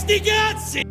sti cazzi!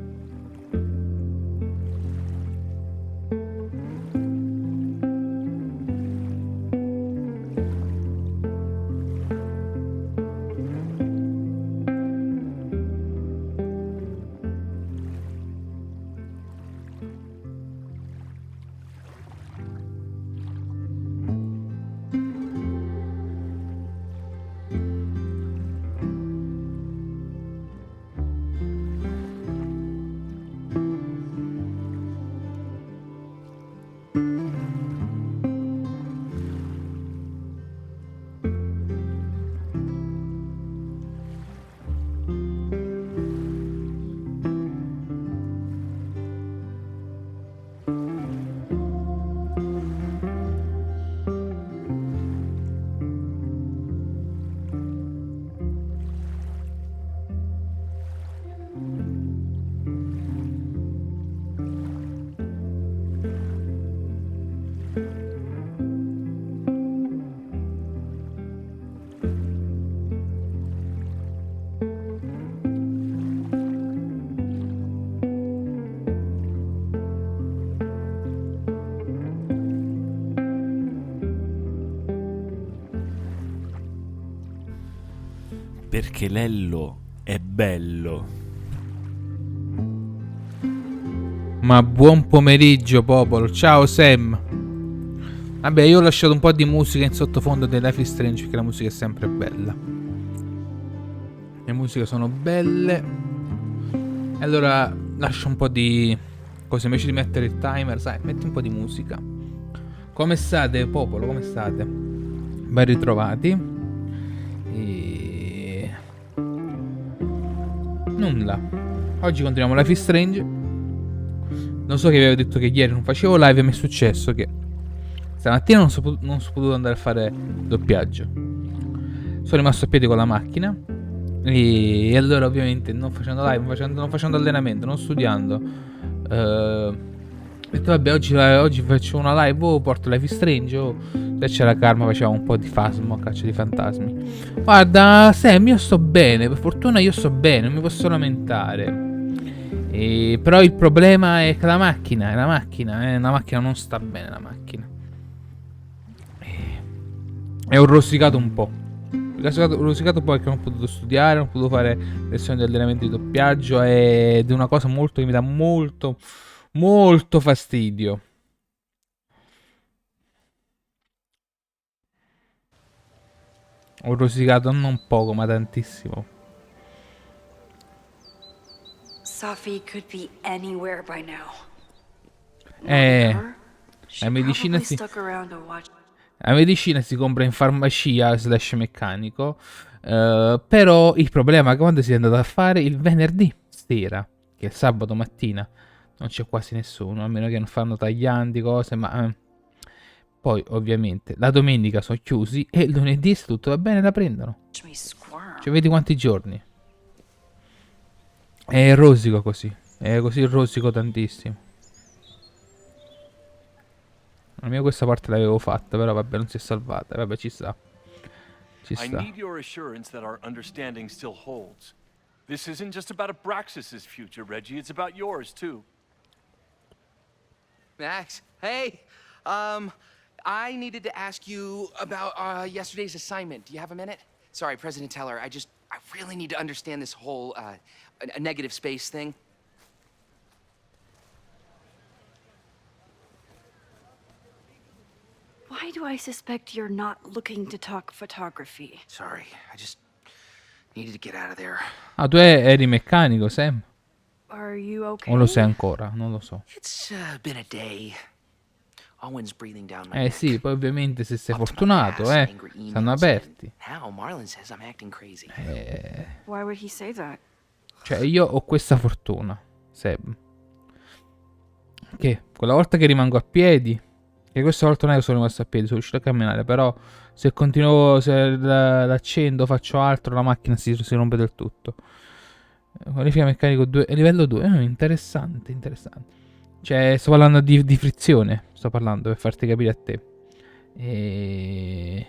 Perché Lello è bello. Ma buon pomeriggio popolo, ciao Sam. Vabbè, io ho lasciato un po' di musica in sottofondo dei Life is Strange perché la musica è sempre bella. Le musiche sono belle. E allora lascio un po' di cose, invece di mettere il timer, sai, metti un po' di musica. Come state popolo, come state? Ben ritrovati. Nulla. Oggi continuiamo Life is Strange. Non so che vi avevo detto che ieri non facevo live e mi è successo che stamattina non sono potuto andare a fare doppiaggio. Sono rimasto a piedi con la macchina e allora ovviamente non facendo live, non facendo allenamento, non studiando, ho detto vabbè oggi faccio una live, porto Life is Strange, se c'era Karma facevamo un po' di Phasmo, caccia di fantasmi. Guarda Sam, io sto bene, per fortuna io sto bene, non mi posso lamentare. Però il problema è che la macchina non sta bene, la macchina è un rosicato un po'. Ho rosicato un po' perché non ho potuto studiare, non ho potuto fare lezioni di allenamento di doppiaggio ed è una cosa molto che mi dà molto fastidio. Ho rosicato non poco ma tantissimo. Safi could be anywhere by now. La medicina si compra in farmacia / meccanico. Però il problema è che quando si è andato a fare il venerdì sera, che è il sabato mattina, non c'è quasi nessuno, a meno che non fanno tagliandi, cose, ma poi ovviamente la domenica sono chiusi e il lunedì se tutto va bene la prendono. Cioè vedi quanti giorni. È rosico così. È così rosico tantissimo. Almeno questa parte l'avevo fatta, però vabbè non si è salvata. Vabbè ci sta. Ci sta. I need your assurance that our understanding still holds. This isn't just about Abraxas's future, Reggie. It's about yours too. Max, hey. I needed to ask you about yesterday's assignment. Do you have a minute? Sorry, President Teller. I really need to understand this whole a negative space thing. Why do I suspect you're not looking to talk photography? Sorry, I just needed to get out of there. Ah, tu eri meccanico, Sam? Are you okay? O lo sei ancora? Non lo so. It's been a day. Owen's breathing down my neck. Sì, poi ovviamente se sei fortunato, stanno aperti. Now Marlon says I'm acting crazy. Why would he say that? Cioè io ho questa fortuna, Sam, che quella volta che rimango a piedi, e questa volta non è che sono rimasto a piedi, sono riuscito a camminare, però se continuo, se l'accendo, faccio altro, la macchina si rompe del tutto. Qualifica meccanico 2, livello 2, interessante, interessante. Cioè sto parlando di frizione, sto parlando per farti capire a te. E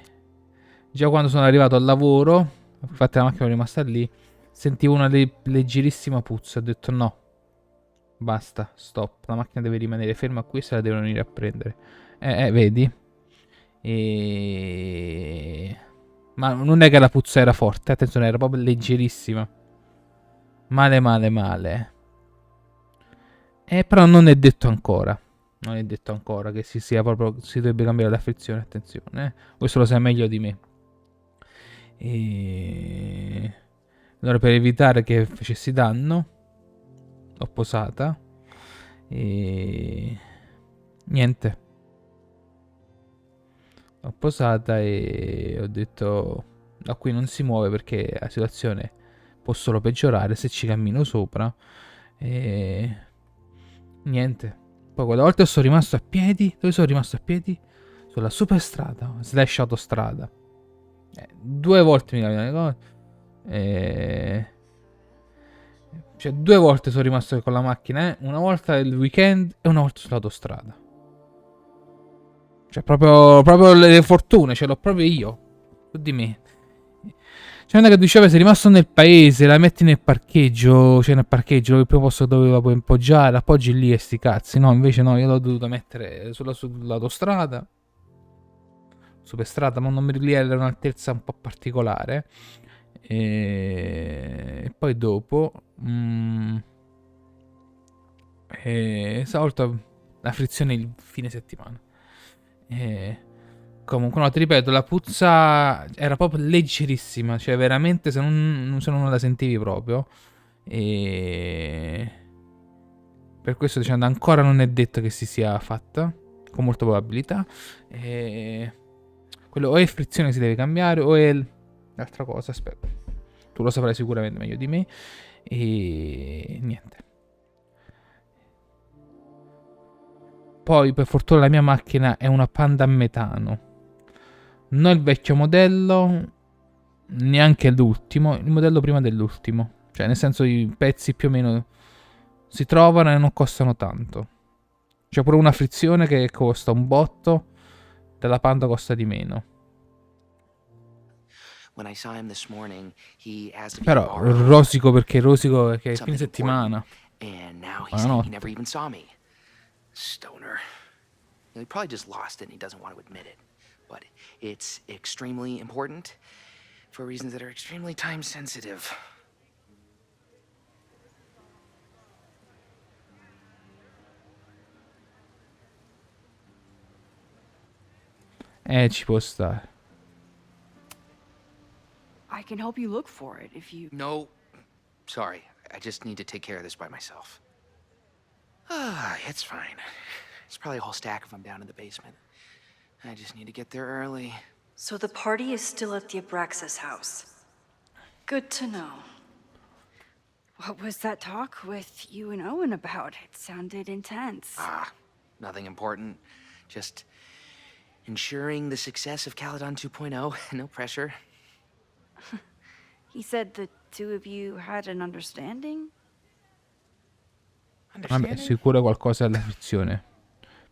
già quando sono arrivato al lavoro, infatti la macchina è rimasta lì, Sentivo una leggerissima puzza. Ho detto no. Basta, stop. La macchina deve rimanere ferma qui, se la devono venire a prendere. Vedi? Ma non è che la puzza era forte, attenzione, era proprio leggerissima. Male, male, male. Però non è detto ancora. Non è detto ancora che si dovrebbe cambiare la frizione, attenzione. Questo lo sai meglio di me. Allora, per evitare che facessi danno, l'ho posata. Niente. L'ho posata e ho detto da qui non si muove perché la situazione può solo peggiorare se ci cammino sopra. E niente. Poi quella volta sono rimasto a piedi. Dove sono rimasto a piedi? Sulla superstrada slash autostrada. 2 volte mi capitano le cose. Cioè 2 volte sono rimasto con la macchina. Una volta il weekend e una volta sull'autostrada. Cioè proprio le fortune. Ce l'ho proprio io. Su di me. Cioè non è che diceva sei rimasto nel paese, la metti nel parcheggio, cioè nel parcheggio, il primo posto dove la puoi appoggiare, la appoggi lì e sti cazzi. No, invece no, io l'ho dovuta mettere sull'autostrada, superstrada, ma non mi lì era un'altezza un po' particolare. E poi dopo, stavolta la frizione il fine settimana. Comunque, no, ti ripeto, la puzza era proprio leggerissima, cioè veramente se non la sentivi proprio. E per questo dicendo ancora non è detto che si sia fatta, con molta probabilità. Quello o è frizione che si deve cambiare o è l'altra cosa, aspetta. Tu lo saprai sicuramente meglio di me. E niente. Poi per fortuna la mia macchina è una Panda a metano. Non il vecchio modello, neanche l'ultimo, il modello prima dell'ultimo. Cioè, nel senso, i pezzi più o meno si trovano e non costano tanto. C'è pure una frizione che costa un botto, della Panda costa di meno. Però rosico perché è fine settimana. Buonanotte. Stoner. He probably just lost it and he doesn't want to admit it. But it's extremely important for reasons that are extremely time sensitive. Ci può stare. I can help you look for it if you... No, sorry. I just need to take care of this by myself. It's fine. It's probably a whole stack if I'm down in the basement. I just need to get there early. So the party is still at the Abraxas house. Good to know. What was that talk with you and Owen about? It sounded intense. Nothing important. Just ensuring the success of Caledon 2.0. No pressure. He said the two of you had an understanding? Vabbè, sicuro qualcosa alla frizione.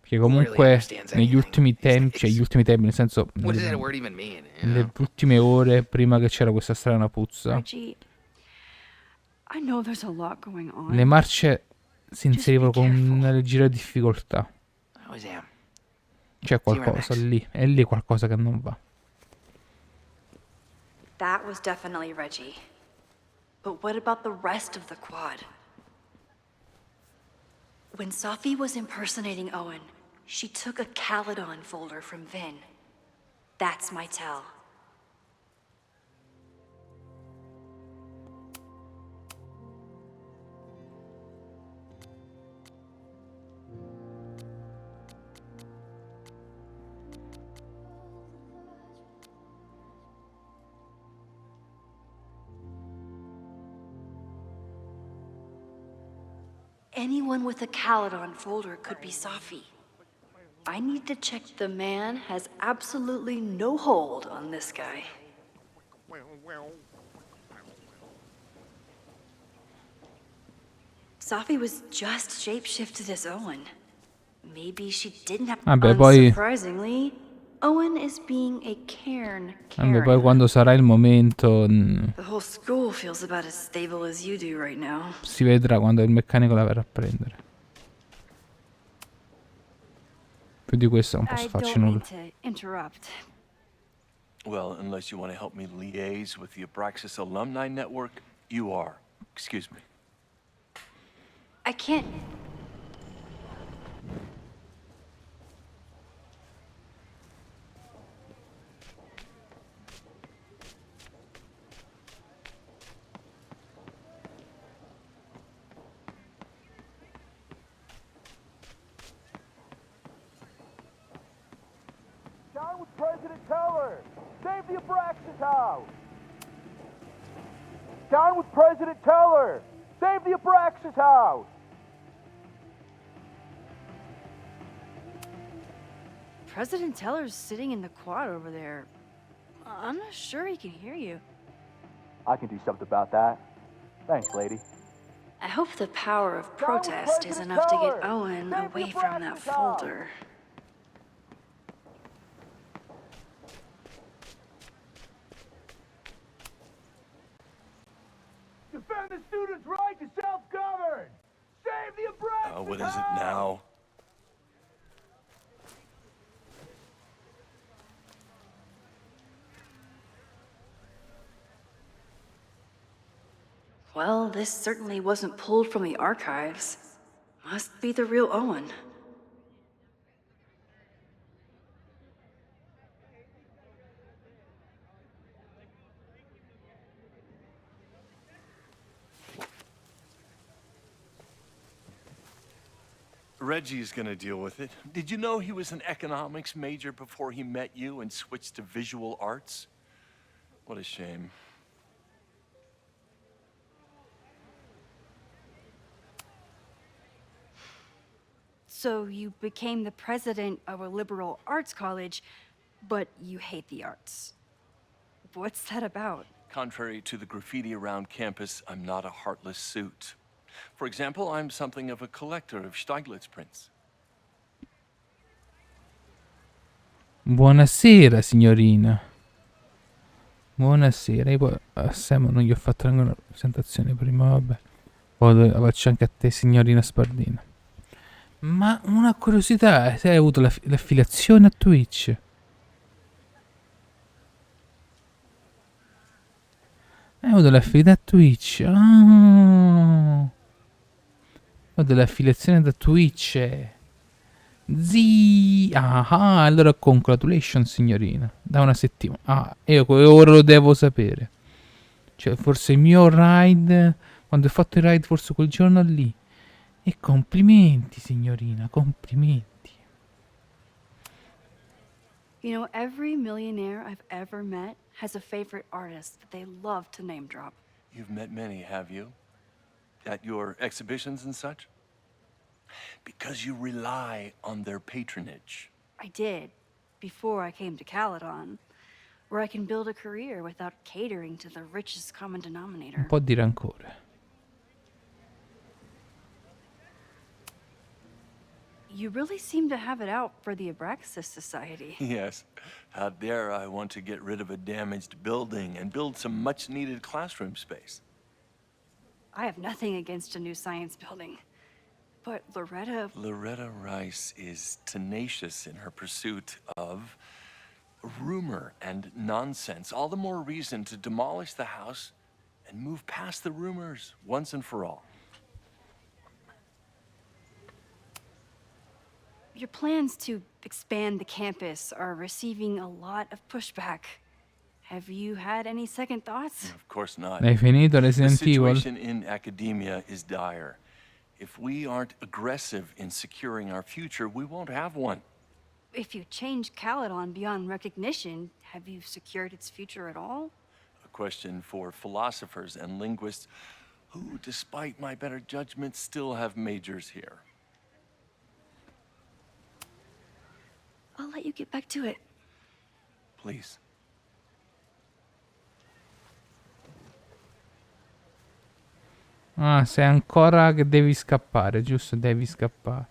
Perché comunque negli ultimi tempi, cioè gli ultimi tempi, nel senso nelle ultime ore prima che c'era questa strana puzza, Reggie, I know there's a lot going on. le marce si inserivano con una leggera difficoltà. C'è qualcosa lì, è lì qualcosa che non va. That was definitely Reggie. But what about the rest of the quad? When Safi was impersonating Owen, she took a Caledon folder from Vin. That's my tell. Anyone with a Caledon folder could be Safi. I need to check the man has absolutely no hold on this guy. Safi was just shapeshifted as Owen. Maybe she didn't have... Vabbè, poi Unsurprisingly, Owen is being a cairn Vabbè, poi Karen. quando sarà il momento The whole school feels about as stable as you do right now. si vedrà quando il meccanico la verrà a prendere. Più di questo non posso I farci don't mean nulla. to interrupt. Well, unless you want to help me liaise with the Abraxas Alumni Network, you are. Excuse me. I can't. Down with President Teller! Save the Abraxas house! Down with President Teller! Save the Abraxas house! President Teller's sitting in the quad over there. I'm not sure he can hear you. I can do something about that. Thanks, lady. I hope the power of protest is enough to get Owen away from that folder. Defend the students' right to self-govern! Save the Abraxas What is it now? Well, this certainly wasn't pulled from the archives. Must be the real Owen. Reggie's gonna deal with it. Did you know he was an economics major before he met you and switched to visual arts? What a shame. So you became the president of a liberal arts college, but you hate the arts. What's that about? Contrary to the graffiti around campus, I'm not a heartless suit. For example, I'm something of a collector of Stieglitz prints. Buonasera, signorina. Buonasera. Io poi a Sam non gli ho fatto neanche una presentazione prima, vabbè. Poi la faccio anche a te, signorina Spardina. Ma una curiosità, se hai avuto l'affiliazione a Twitch? Hai avuto l'affiliazione a Twitch? Ah. Ho dell'affiliazione da Twitch. Ah, allora congratulations, signorina. Da una settimana. Ah, io ora lo devo sapere. Cioè, forse il mio ride, quando ho fatto il ride, forse quel giorno lì. E complimenti, signorina, complimenti. You know, every millionaire I've ever met has a favorite artist that they love to name drop. You've met many, have you? At your exhibitions and such? Because you rely on their patronage. I did, before I came to Caledon, where I can build a career without catering to the richest common denominator. Un po' di rancore. You really seem to have it out for the Abraxas Society. Yes. Out there, I want to get rid of a damaged building and build some much-needed classroom space. I have nothing against a new science building. But Loretta Rice is tenacious in her pursuit of rumor and nonsense. All the more reason to demolish the house and move past the rumors once and for all. your plans to expand the campus are receiving a lot of pushback. Have you had any second thoughts? Of course not. Hai finito The Resident Evil? situation in academia is dire. If we aren't aggressive in securing our future, we won't have one. If you change Caledon beyond recognition, have you secured its future at all? A question for philosophers and linguists who, despite my better judgment, still have majors here. I'll let you get back to it. Please. Ah, sei ancora che devi scappare, giusto? Devi scappare.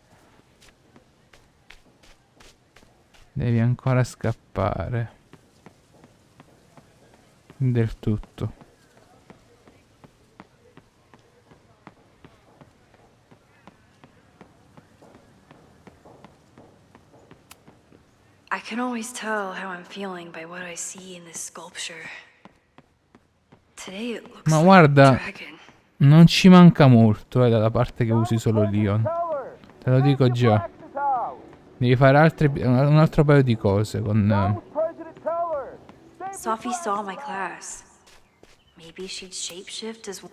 Devi ancora scappare. Del tutto. I can always tell how I'm feeling by what I see in this sculpture. Today it looks Ma like a guarda, dragon. non ci manca molto, dalla parte che usi solo Leon. Te lo dico già. Devi fare un altro paio di cose con... President Teller! Sophie saw my class. Maybe she'd shapeshift as well.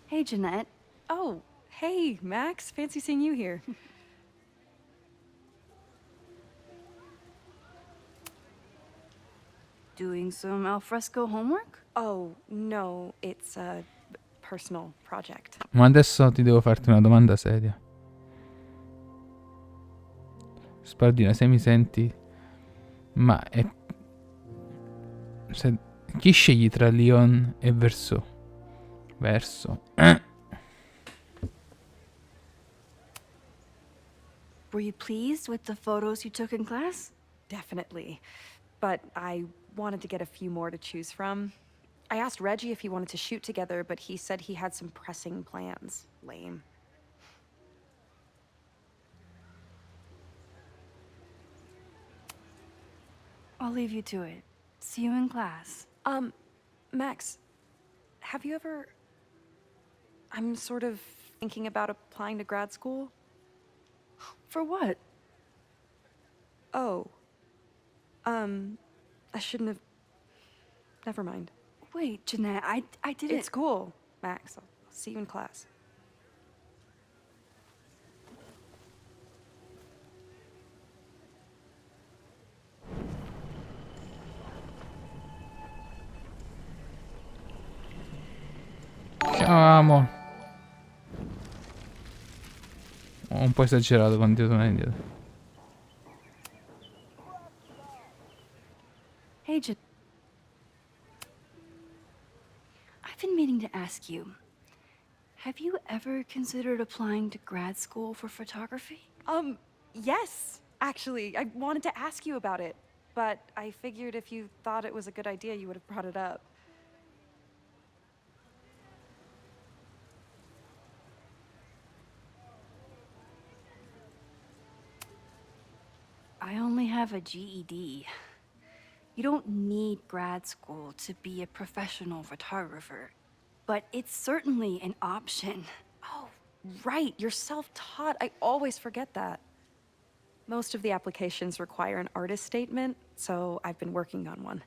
Hey, Jeanette. Oh, hey, Max. Fancy seeing you here. Doing some alfresco homework? Oh, no, it's a personal project. Ma adesso ti devo farti una domanda seria. Spardina, se mi senti... Ma è... Chi scegli tra Leon e Verso? Verso. Were you pleased with the photos you took in class? Definitely. But I wanted to get a few more to choose from. I asked Reggie if he wanted to shoot together, but he said he had some pressing plans. Lame. I'll leave you to it. See you in class. Max, have you ever... I'm sort of thinking about applying to grad school. For what? Oh. I shouldn't have... Never mind. Wait, Jeanette, I didn't... It's cool, Max. I'll see you in class. Ciao, amo. Ho un po' esagerato con tornare indietro. Hey, I've been meaning to ask you. Have you ever considered applying to grad school for photography? Yes, actually. I wanted to ask you about it, but I figured if you thought it was a good idea, you would have brought it up. I only have a GED. You don't need grad school to be a professional photographer, but it's certainly an option. Oh, right, you're self-taught. I always forget that. Most of the applications require an artist statement, so I've been working on one.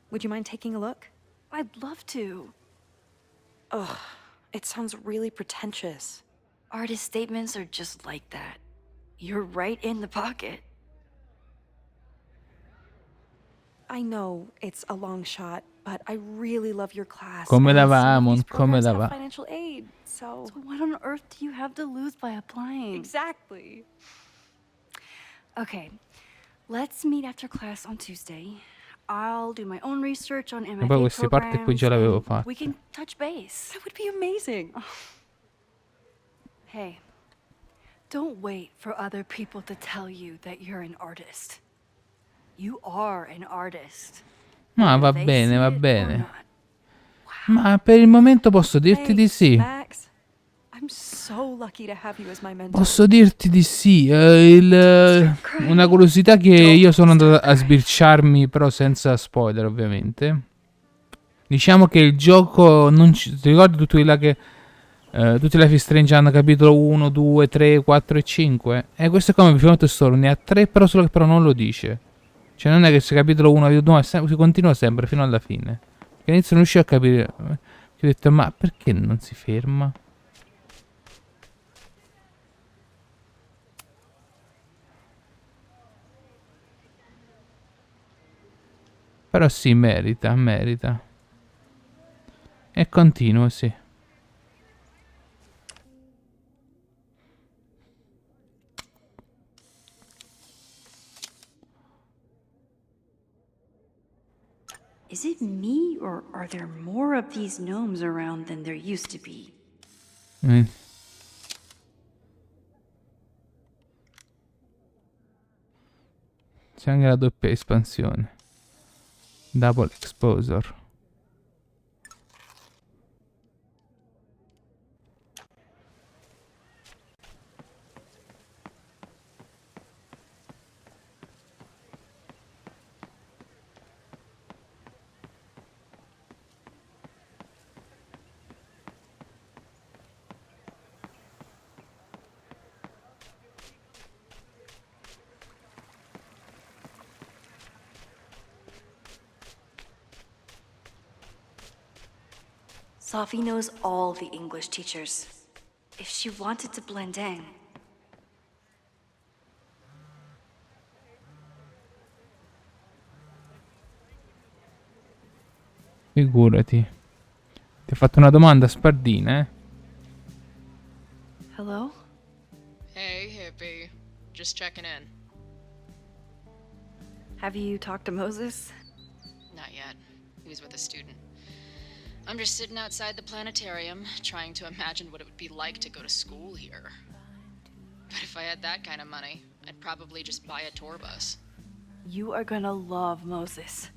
Would you mind taking a look? I'd love to. Ugh, it sounds really pretentious. Artist statements are just like that. You're right in the pocket. I know it's a long shot, but I really love your class. Come and la some va, of Amon? these Come programs la have va? financial aid, so... So what on earth do you have to lose by applying? Exactly. Okay, let's meet after class on Tuesday. I'll do my own research on E MFA poi queste parti qui già l'avevo and fatte. we can touch base. That would be amazing. Hey, don't wait for other people to tell you that you're an artist. You are an artist. Ma va They bene, see va it or bene. not. Ma per il momento posso dirti di Thanks, sì. Max. I'm so lucky to have you as my mentor. Posso dirti di sì. Una curiosità che io sono andato a sbirciarmi, però senza spoiler, ovviamente. Diciamo che il gioco non ci... Ti ricordi tutti là che... tutti i Life is Strange hanno capitolo 1, 2, 3, 4 e 5? E questo è come Prima Story, ne ha 3, però solo che però non lo dice. Cioè non è che se capitolo 1, capitolo 2, si continua sempre fino alla fine. Che inizio non riuscivo a capire. Ho detto, ma perché non si ferma? Però sì, merita, merita. E continuo, sì. Is it me, or are there more of these gnomes around than there used to be? C'è anche la doppia espansione. Double exposure. Sophie knows all the English teachers. If she wanted to blend in, Figurati. Ti ho fatto una domanda spardina, eh? hello? Hey, hippie. Just checking in. Have you talked to Moses? Not yet. He was with a student. I'm just sitting outside the planetarium, trying to imagine what it would be like to go to school here. But if I had that kind of money, I'd probably just buy a tour bus. You are gonna love Moses.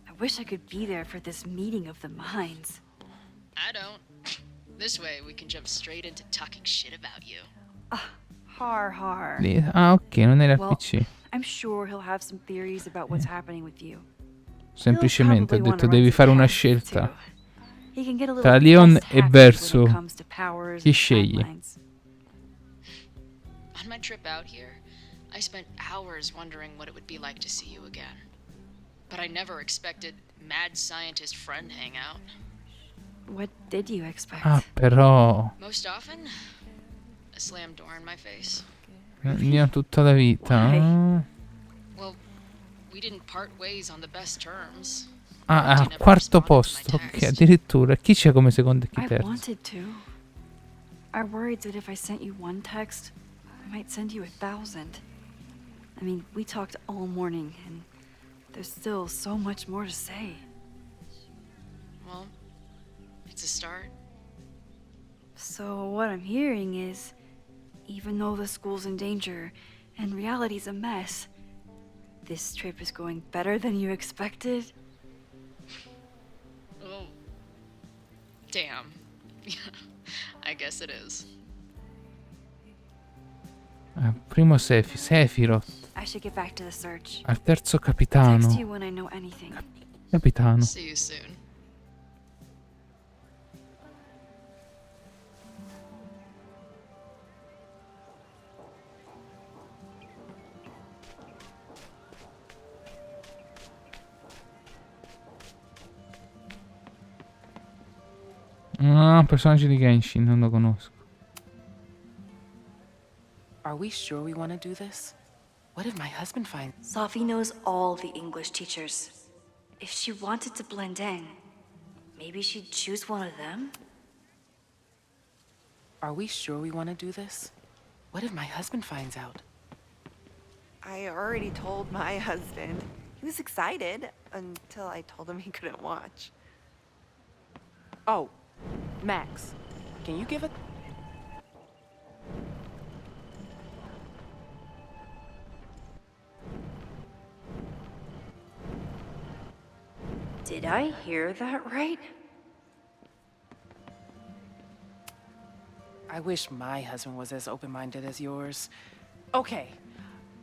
I wish I could be there for this meeting of the minds. I don't. This way, we can jump straight into talking shit about you. Har. Ah, ok, non era il Well, PC. I'm sure he'll have some theories about what's happening with you. Semplicemente ho He'll probably detto wanna devi run fare some una tests, scelta. too. He can get a little Tra Leon less e happy Verso. when it comes to powers Chi and scegli? timelines. On my trip out here, I spent hours wondering what it would be like to see you again. But I never expected mad scientist friend hangout. What did you expect? Ah, però... Most often, a slam door in my face. Leon tutta la vita. Why? Well, we didn't part ways on the best terms. Ah, He al never quarto responded to my posto. Ok, text. addirittura. Chi c'è come secondo e chi I terzo? wanted to. I worried that if I sent you one text, I might send you 1,000. I mean, we talked all morning, and there's still so much more to say. Well, it's a start. So what I'm hearing is, even though the school's in danger and reality's a mess, this trip is going better than you expected? Oh. Damn. I guess it is. Primo Sephiroth. I should get back to the search. Al terzo Text capitano. you when I know anything. Capitano. See you soon. Ah, personaggio di Genshin, non lo conosco. Are we sure we want to do this? What if my husband finds... Sophie knows all the English teachers. If she wanted to blend in, maybe she'd choose one of them? Are we sure we want to do this? What if my husband finds out? I already told my husband. He was excited until I told him he couldn't watch. Oh, Max, can you give it... Did I hear that right? I wish my husband was as open-minded as yours. Okay,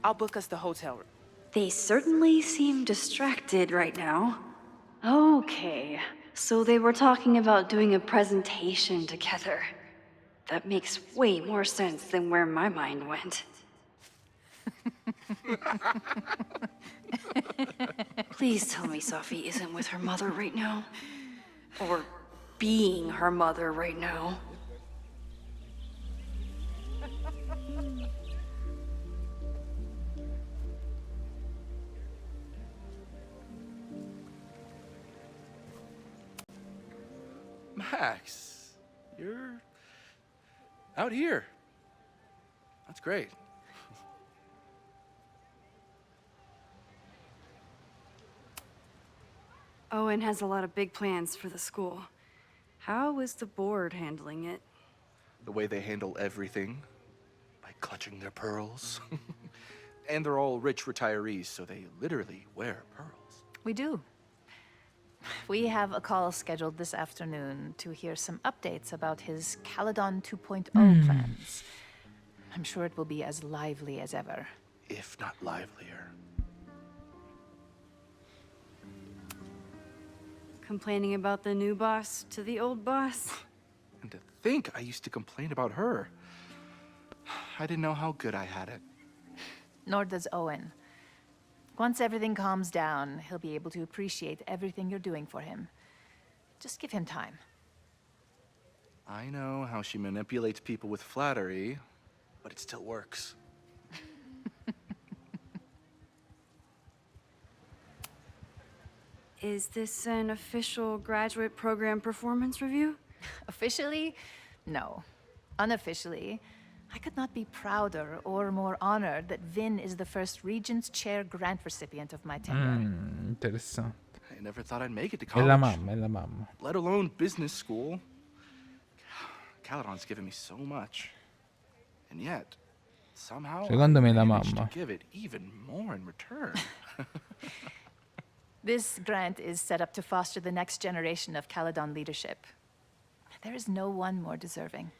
I'll book us the hotel room. They certainly seem distracted right now. Okay, so they were talking about doing a presentation together. That makes way more sense than where my mind went. Please tell me Sophie isn't with her mother right now. Or being her mother right now. Max, you're out here. That's great. Owen has a lot of big plans for the school. How is the board handling it? The way they handle everything, by clutching their pearls. And they're all rich retirees, so they literally wear pearls. We do. We have a call scheduled this afternoon to hear some updates about his Caledon 2.0 plans. I'm sure it will be as lively as ever. If not livelier. Complaining about the new boss to the old boss? And to think I used to complain about her. I didn't know how good I had it. Nor does Owen. Once everything calms down, he'll be able to appreciate everything you're doing for him. Just give him time. I know how she manipulates people with flattery, but it still works. Is this an official graduate program performance review? Officially? No. Unofficially, I could not be prouder or more honored that Vin is the first Regents Chair grant recipient of my tenure. Interessante. I never thought I'd make it to È college. la mamma, è la mamma. Let alone business school. Caledon's given me so much. And yet, somehow Secondo me I è la managed mamma. to give it even more in return. This grant is set up to foster the next generation of Caledon leadership. There is no one more deserving.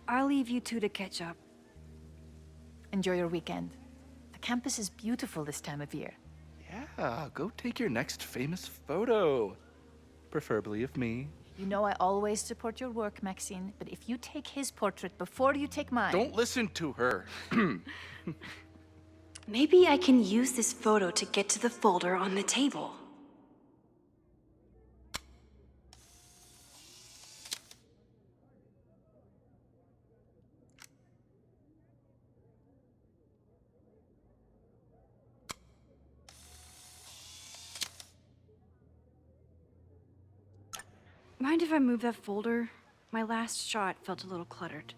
I'll leave you two to catch up. Enjoy your weekend. The campus is beautiful this time of year. Yeah, go take your next famous photo. Preferably of me. You know I always support your work, Maxine, but if you take his portrait before you take mine... Don't listen to her. Maybe I can use this photo to get to the folder on the table. Mind if I move that folder? My last shot felt a little cluttered.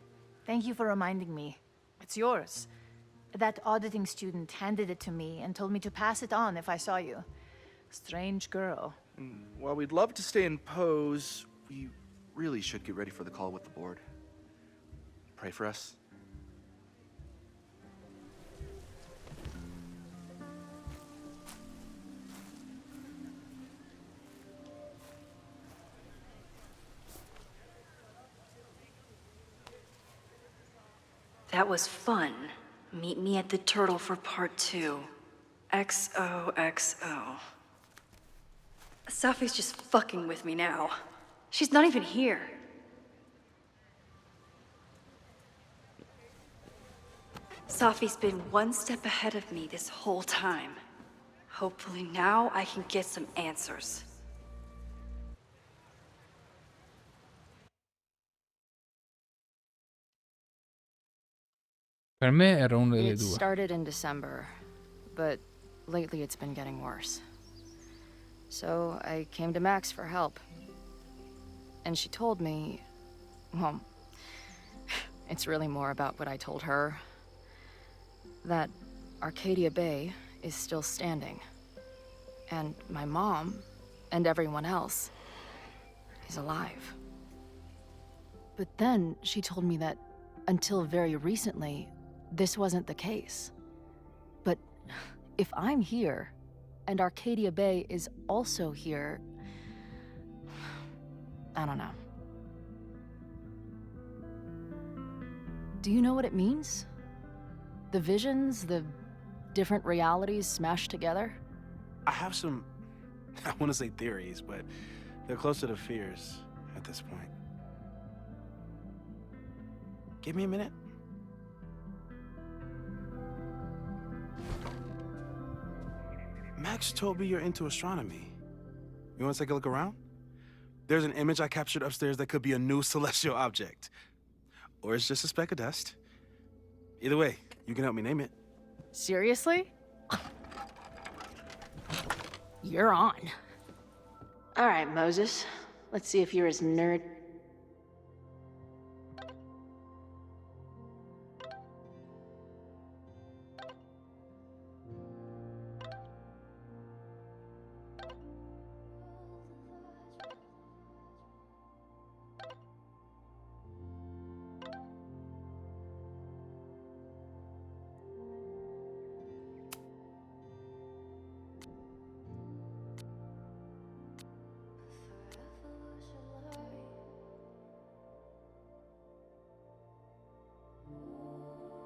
Thank you for reminding me. It's yours. That auditing student handed it to me and told me to pass it on if I saw you. Strange girl. While we'd love to stay in pose, we really should get ready for the call with the board. Pray for us. That was fun. Meet me at the Turtle for part 2. XOXO. Safi's just fucking with me now. She's not even here. Safi's been one step ahead of me this whole time. Hopefully now I can get some answers. Per me era una delle It due. started in December, but lately it's been getting worse. So I came to Max for help. And she told me, well, it's really more about what I told her. That Arcadia Bay is still standing. And my mom, and everyone else, is alive. But then she told me that until very recently, this wasn't the case. But if I'm here, and Arcadia Bay is also here, I don't know. Do you know what it means? The visions, the different realities smashed together? I have some, I want to say theories, but they're closer to fears at this point. Give me a minute. Max told me you're into astronomy. You want to take a look around? There's an image I captured upstairs that could be a new celestial object. Or it's just a speck of dust. Either way, you can help me name it. Seriously? You're on. All right, Moses. Let's see if you're as nerd.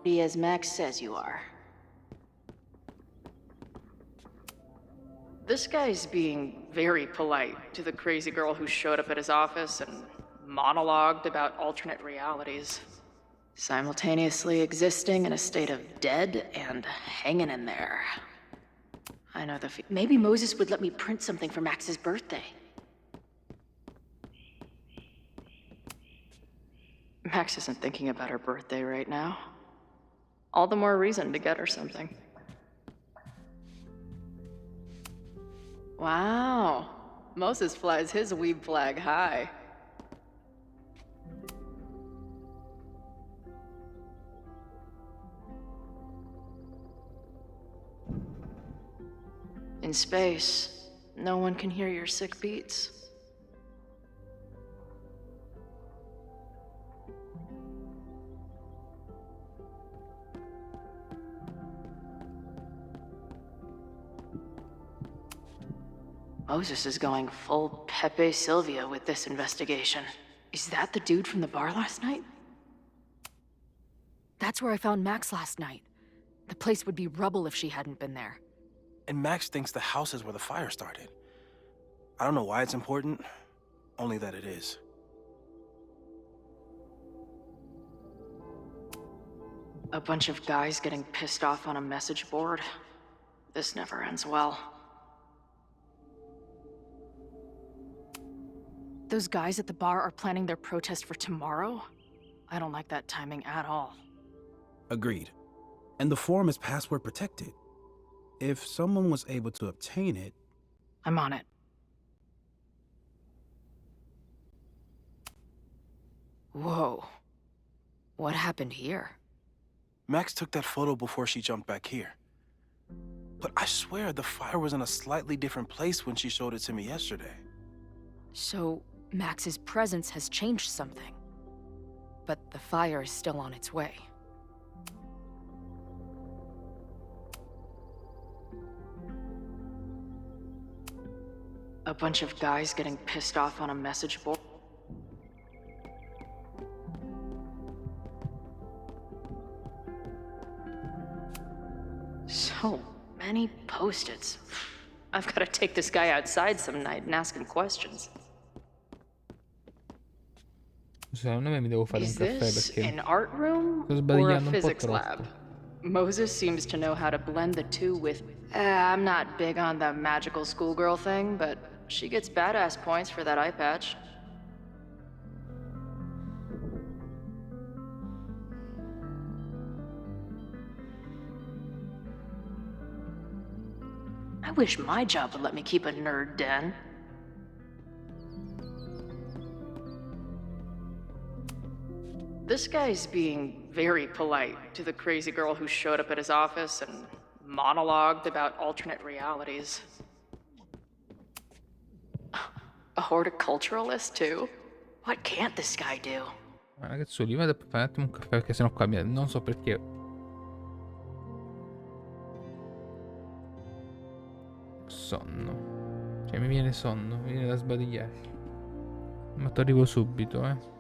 be as Max says you are. This guy's being very polite to the crazy girl who showed up at his office and monologued about alternate realities. Simultaneously existing in a state of dead and hanging in there. I know the Maybe Moses would let me print something for Max's birthday. Max isn't thinking about her birthday right now. All the more reason to get her something. Wow. Moses flies his weeb flag high. In space, no one can hear your sick beats. Moses is going full Pepe Silvia with this investigation. Is that the dude from the bar last night? That's where I found Max last night. The place would be rubble if she hadn't been there. And Max thinks the house is where the fire started. I don't know why it's important, only that it is. A bunch of guys getting pissed off on a message board. This never ends well. Those guys at the bar are planning their protest for tomorrow? I don't like that timing at all. Agreed. And the forum is password protected. If someone was able to obtain it... I'm on it. Whoa. What happened here? Max took that photo before she jumped back here. But I swear the fire was in a slightly different place when she showed it to me yesterday. So, Max's presence has changed something. But the fire is still on its way. A bunch of guys getting pissed off on a message board. So many post-its. I've got to take this guy outside some night and ask him questions. Secondo me mi devo fare un Is caffè this perché an art room sto or a sbadigliando un po' physics troppo. lab? Moses seems to know how to blend the two with... I'm not big on the magical schoolgirl thing, but she gets badass points for that eye patch. I wish my job would let me keep a nerd den. This guy's being very polite to the crazy girl who showed up at his office and monologued about alternate realities. A horticulturalist, too? What can't this guy do? Ragazzuoli, vado a fare un attimo un caffè perché sennò qua non so perché. Sonno. Cioè mi viene sonno, mi viene da sbadigliare. Ma ti arrivo subito, eh.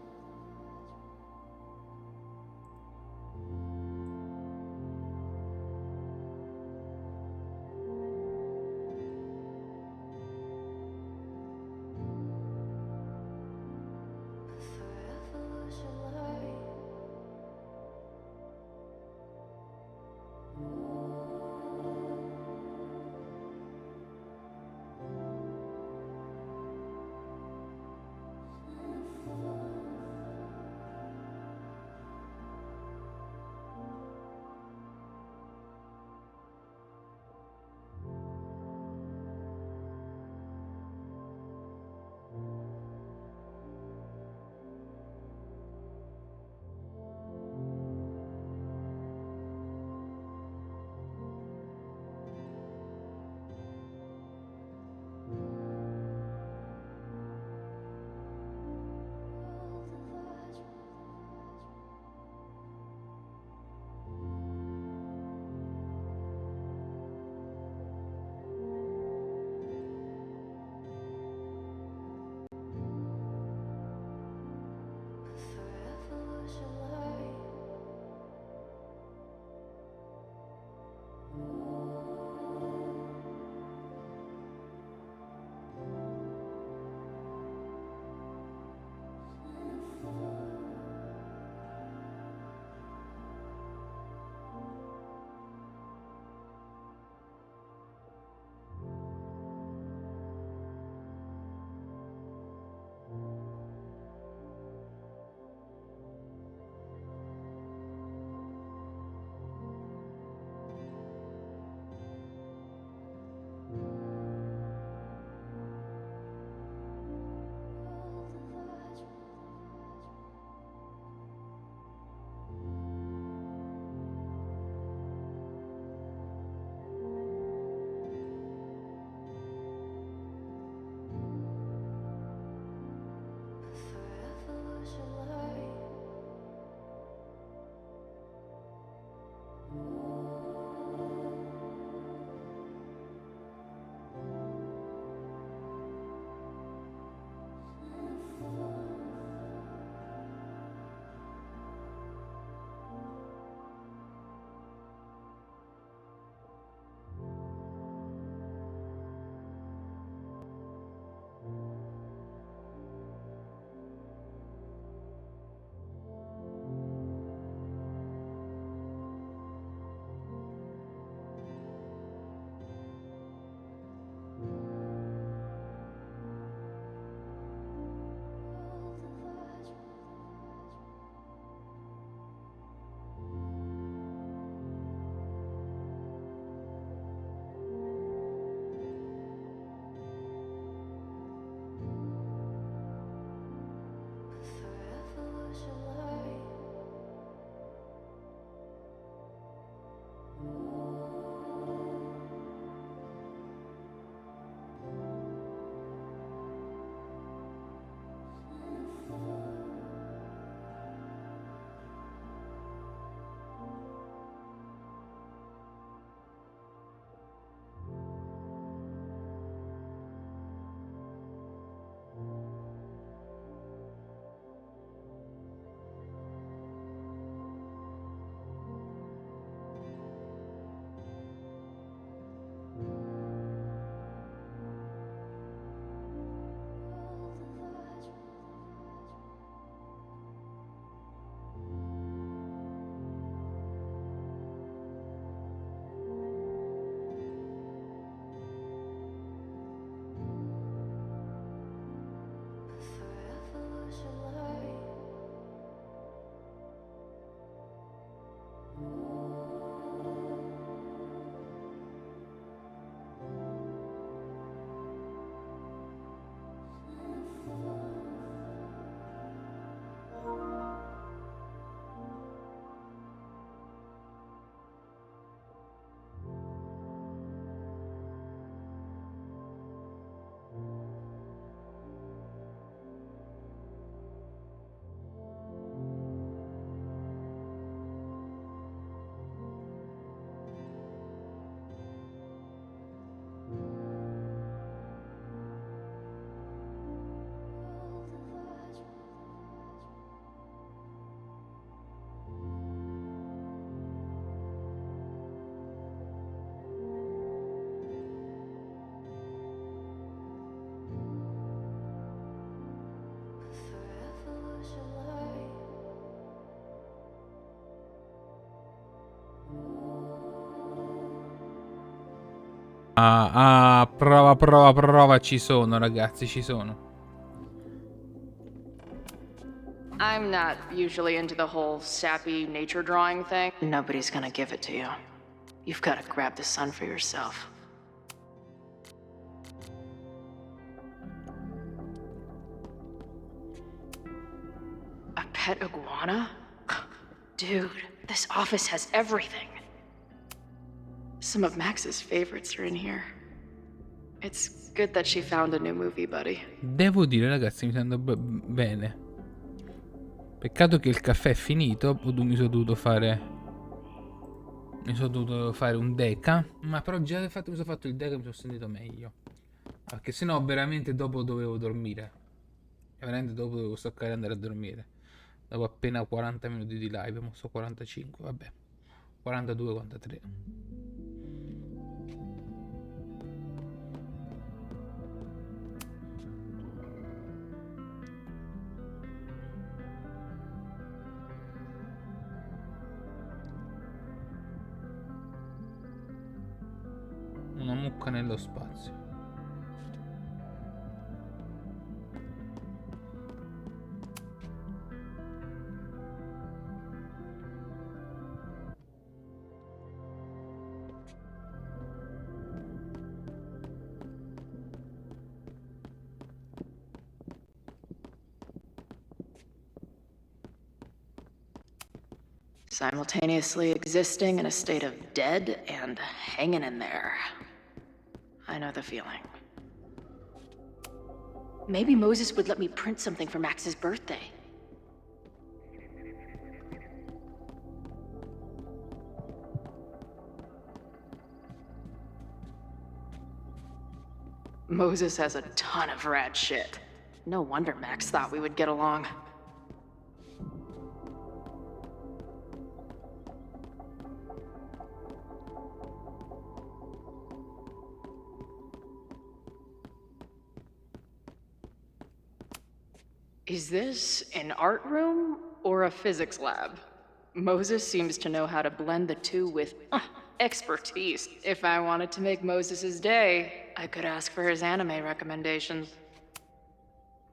Prova, ci sono, ragazzi, ci sono. I'm not usually into the whole sappy nature drawing thing. Nobody's gonna give it to you. You've gotta grab the sun for yourself. A pet iguana? Dude, this office has everything. Some of Max's favorites are in here. It's good that she found a new movie buddy. Devo dire, ragazzi, mi sento bene. Peccato che il caffè è finito. Mi sono dovuto fare un deca. Ma però già del fatto che mi sono fatto il deca mi sono sentito meglio. Perché sennò veramente dopo dovevo dormire. E veramente dopo dovevo staccare e andare a dormire. Dopo appena 40 minuti di live. Ma sto 45, vabbè. 42, 43. Una mucca nello spazio. Simultaneously existing in a state of dead and hanging in there. I know the feeling. Maybe Moses would let me print something for Max's birthday. Moses has a ton of rad shit. No wonder Max thought we would get along. Is this an art room or a physics lab? Moses seems to know how to blend the two with expertise. If I wanted to make Moses's day, I could ask for his anime recommendations.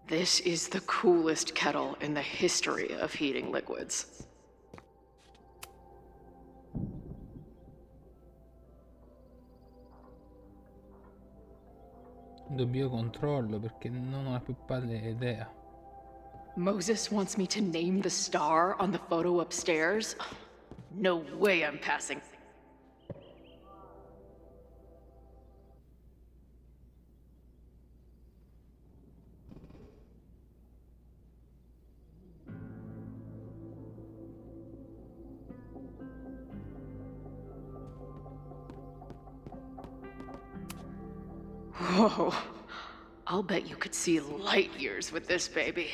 This is the coolest kettle in the history of heating liquids. Doppio controllo perché non ho la più pallida idea. Moses wants me to name the star on the photo upstairs? No way I'm passing. Whoa. I'll bet you could see light years with this baby.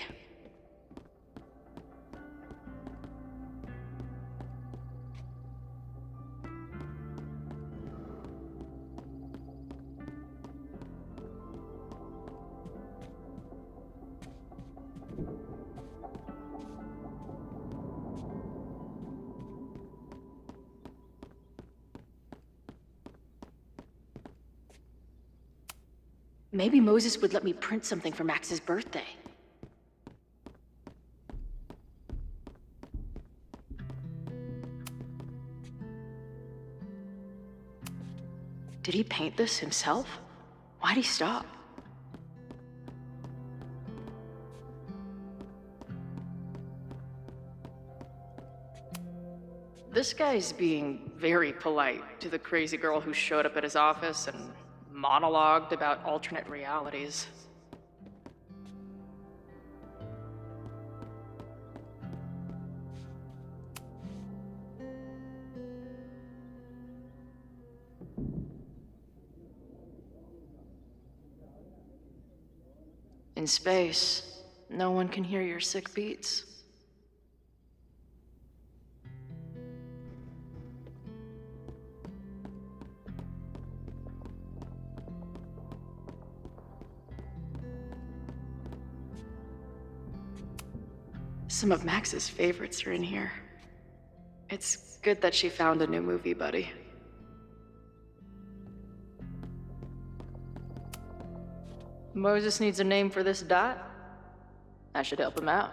Maybe Moses would let me print something for Max's birthday. Did he paint this himself? Why'd he stop? This guy's being very polite to the crazy girl who showed up at his office and monologued about alternate realities. In space, no one can hear your sick beats. Some of Max's favorites are in here. It's good that she found a new movie buddy. Moses needs a name for this dot. I should help him out.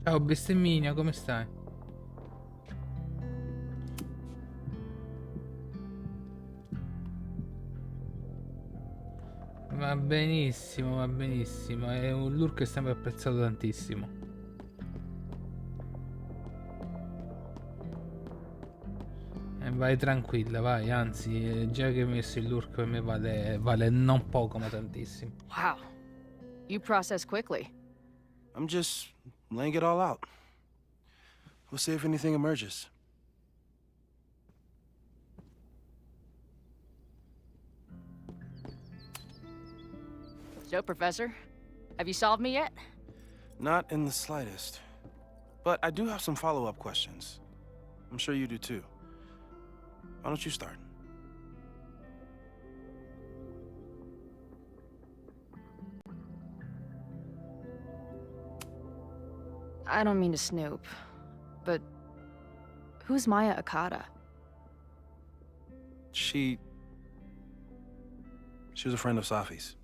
Ciao bestemmina, come stai? Va benissimo, va benissimo. È un lure che è sempre apprezzato tantissimo. E vai tranquilla, vai. Anzi, già che hai messo il lure per me vale non poco, ma tantissimo. Wow. You process quickly. I'm just laying it all out. We'll see if anything emerges. So, Professor, have you solved me yet? Not in the slightest. But I do have some follow-up questions. I'm sure you do too. Why don't you start? I don't mean to snoop, but who's Maya Akata? She was a friend of Safi's.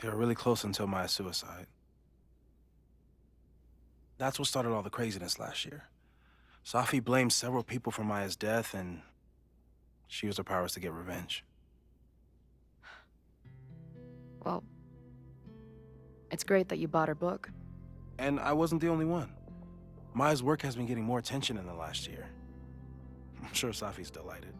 They were really close until Maya's suicide. That's what started all the craziness last year. Safi blamed several people for Maya's death, and she used her powers to get revenge. Well, it's great that you bought her book. And I wasn't the only one. Maya's work has been getting more attention in the last year. I'm sure Safi's delighted.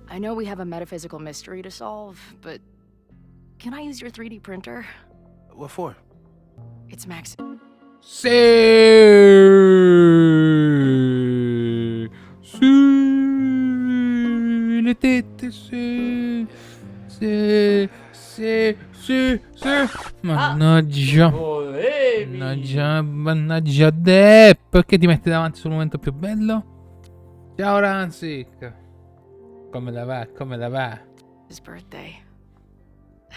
I know we have a metaphysical mystery to solve, but can I use your 3D printer? What for? It's max. Sì, sì, le tette, sì, sì, sì, sì, sì. Mannaggia, mannaggia Depp, perché ti metti davanti sul momento più bello? Ciao Rancic, come la va, come la va? His birthday.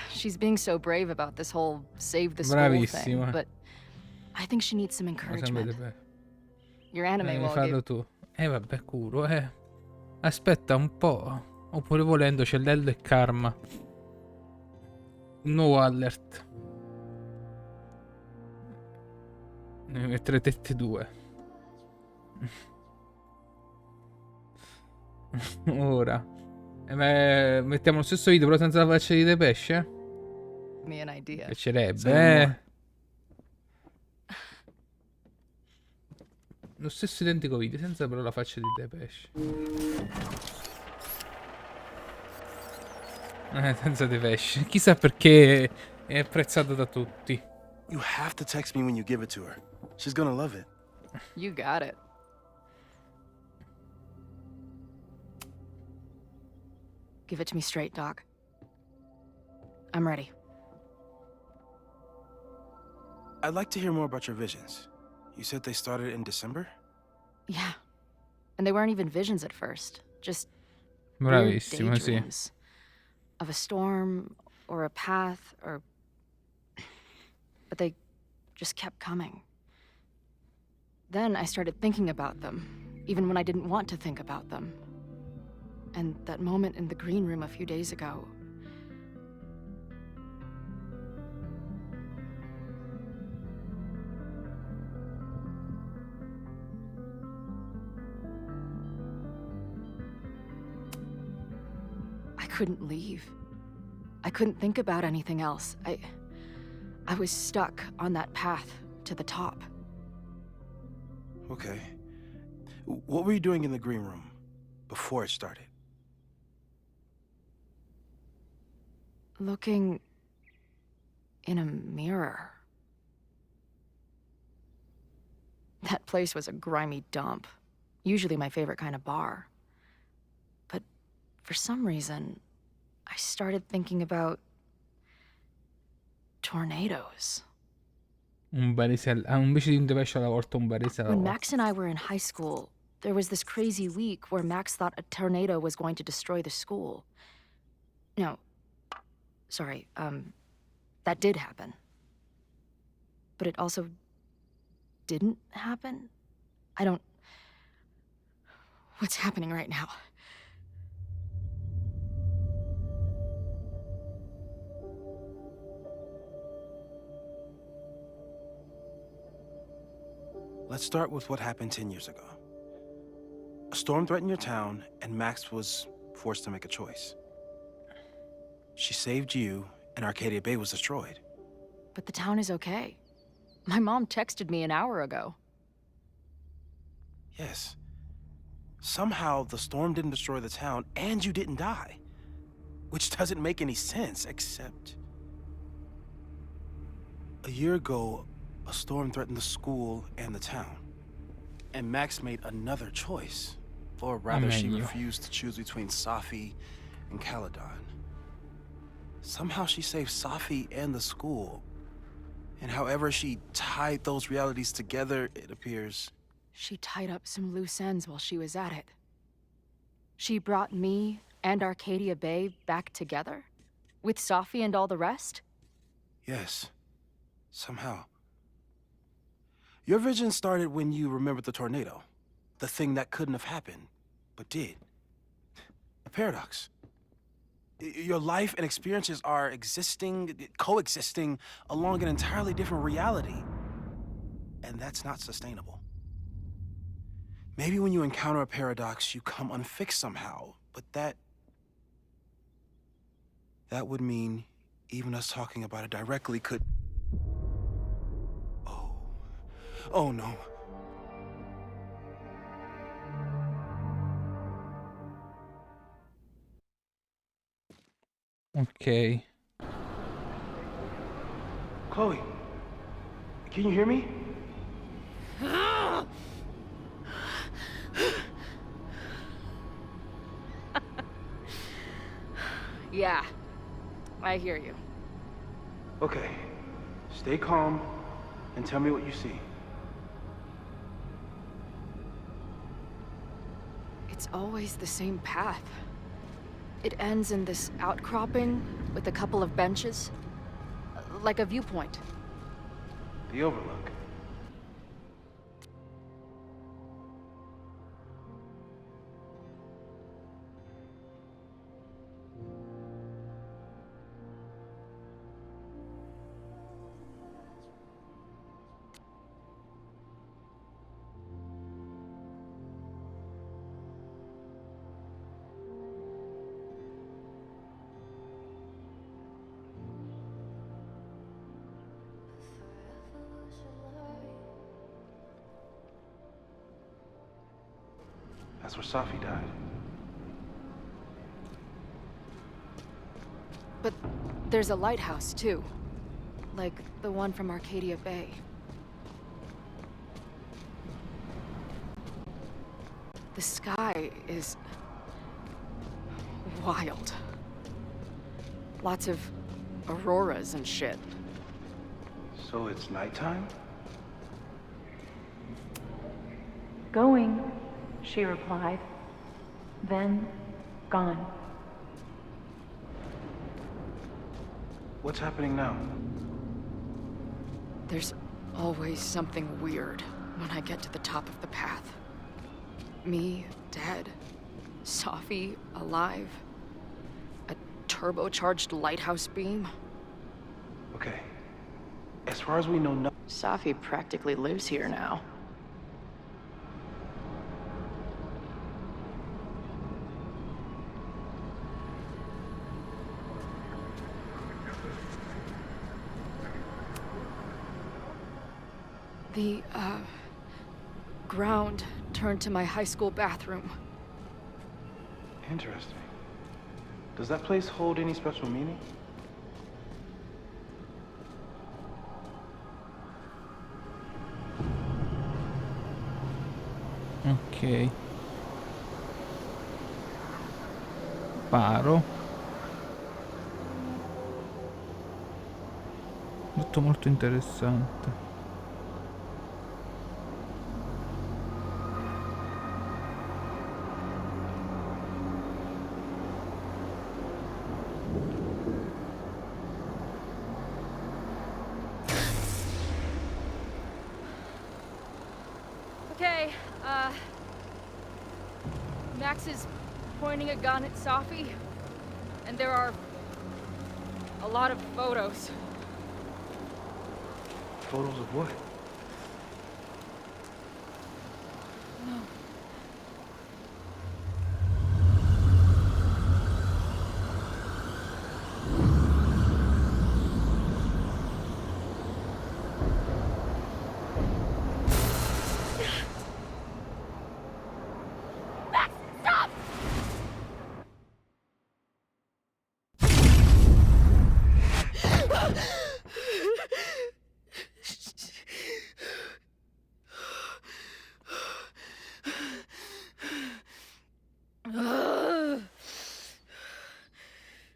She's being so brave about this whole save the school Bravissima. thing, but I think she needs some encouragement. Your anime Devi will farlo give... tu. Vabbè, curo, Aspetta un po'. Oppure volendo c'è Lello e Karma. No alert. Ne mettere tette due. Ora. Mettiamo lo stesso video però senza la faccia di Depeche? Me an idea. Piacerebbe, Lo stesso identico video, senza però la faccia di Depeche. Senza Depeche. Chissà perché è apprezzato da tutti. You have to text me when you give it to her. She's gonna love it. You got it. Give it to me straight, Doc. I'm ready. I'd like to hear more about your visions. You said they started in December? Yeah. And they weren't even visions at first. Just Bravissimo, weird sì. daydreams. Of a storm, or a path, or... But they just kept coming. Then I started thinking about them, even when I didn't want to think about them. And that moment in the green room a few days ago... I couldn't leave. I couldn't think about anything else. I was stuck on that path to the top. Okay. What were you doing in the green room before it started? Looking in a mirror. That place was a grimy dump. Usually my favorite kind of bar. But for some reason, I started thinking about tornadoes. Un barisella. Invece di un device alla volta, un barisella alla When volta. Max and I were in high school, there was this crazy week where Max thought a tornado was going to destroy the school. No. Sorry, that did happen. But it also didn't happen? I don't... What's happening right now? Let's start with what happened 10 years ago. A storm threatened your town, and Max was forced to make a choice. She saved you, and Arcadia Bay was destroyed. But the town is okay. My mom texted me an hour ago. Yes. Somehow, the storm didn't destroy the town, and you didn't die. Which doesn't make any sense, except... A year ago, a storm threatened the school and the town. And Max made another choice. Or rather, she refused to choose between Safi and Caledon. Somehow she saved Safi and the school. And however she tied those realities together, it appears... She tied up some loose ends while she was at it. She brought me and Arcadia Bay back together? With Safi and all the rest? Yes. Somehow. Your vision started when you remembered the tornado. The thing that couldn't have happened, but did. A paradox. Your life and experiences are coexisting along an entirely different reality. And that's not sustainable. Maybe when you encounter a paradox, you come unfixed somehow, but that would mean even us talking about it directly could... Oh no. Ok. Chloe, can you hear me? Yeah, I hear you. Okay, stay calm and tell me what you see. It's always the same path. It ends in this outcropping with a couple of benches. Like a viewpoint. The overlook. That's where Safi died. But there's a lighthouse, too. Like the one from Arcadia Bay. The sky is... wild. Lots of auroras and shit. So it's nighttime? Going, she replied. Then, gone. What's happening now? There's always something weird when I get to the top of the path. Me, dead. Safi, alive. A turbocharged lighthouse beam. Okay. As far as we know, no... Safi practically lives here now. The, ground turned to my high school bathroom. Interesting. Does that place hold any special meaning? Ok. Paro. Tutto molto interessante. Okay, Max is pointing a gun at Safi, and there are a lot of photos. Photos of what? No. Max, stop!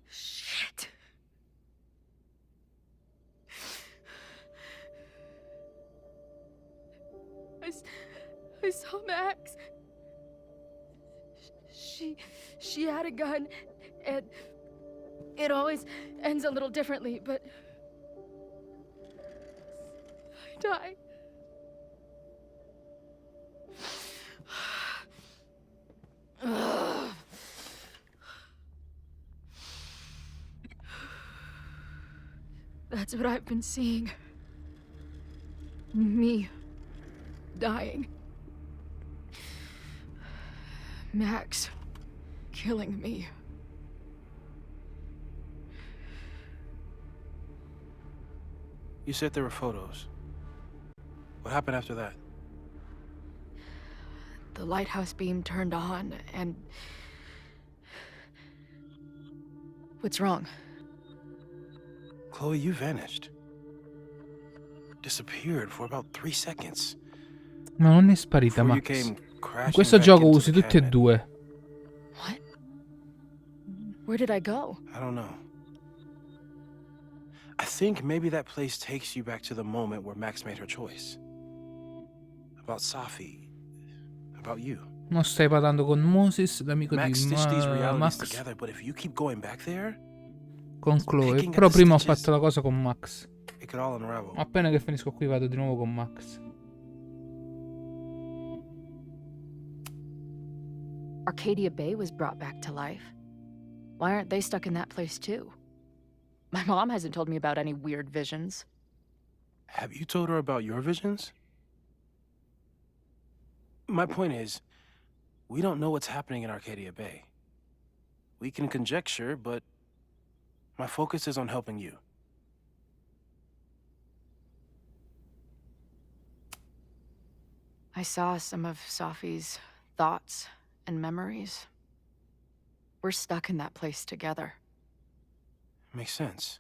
Shit. I saw Max. She had a gun, and it always ends a little differently, but I die. That's what I've been seeing. Me dying. Max killing me. You said there were photos. What happened after that? The lighthouse beam turned on, and... What's wrong? Chloe, you vanished. Disappeared for about 3 seconds. Ma non è sparita, Before you Max. came In crashing questo back gioco into usi the tutti e cabin. due. What? Where did I go? I don't know. I think maybe that place takes you back to the moment where Max made her choice. About Safi. About you. Non stai parlando con Moses, l'amico di Max stitched these realities Max, together, but if you keep going back there, con Chloe. picking at Però the prima ho stitches, fatto la cosa con Max. it could all unravel. Appena che finisco qui vado di nuovo con Max. Arcadia Bay was brought back to life. Why aren't they stuck in that place too? My mom hasn't told me about any weird visions. Have you told her about your visions? My point is, we don't know what's happening in Arcadia Bay. We can conjecture, but my focus is on helping you. I saw some of Safi's thoughts and memories. We're stuck in that place together. Makes sense.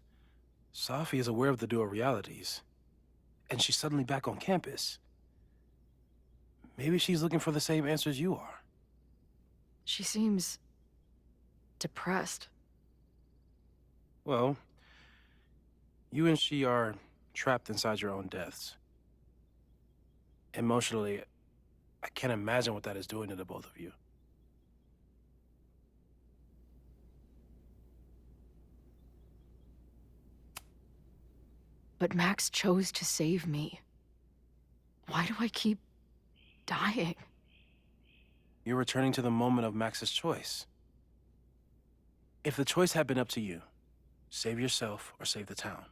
Safi is aware of the dual realities, and she's suddenly back on campus. Maybe she's looking for the same answers you are. She seems depressed. Well, you and she are trapped inside your own deaths. Emotionally, I can't imagine what that is doing to the both of you. But Max chose to save me. Why do I keep dying? You're returning to the moment of Max's choice. If the choice had been up to you, save yourself or save the town,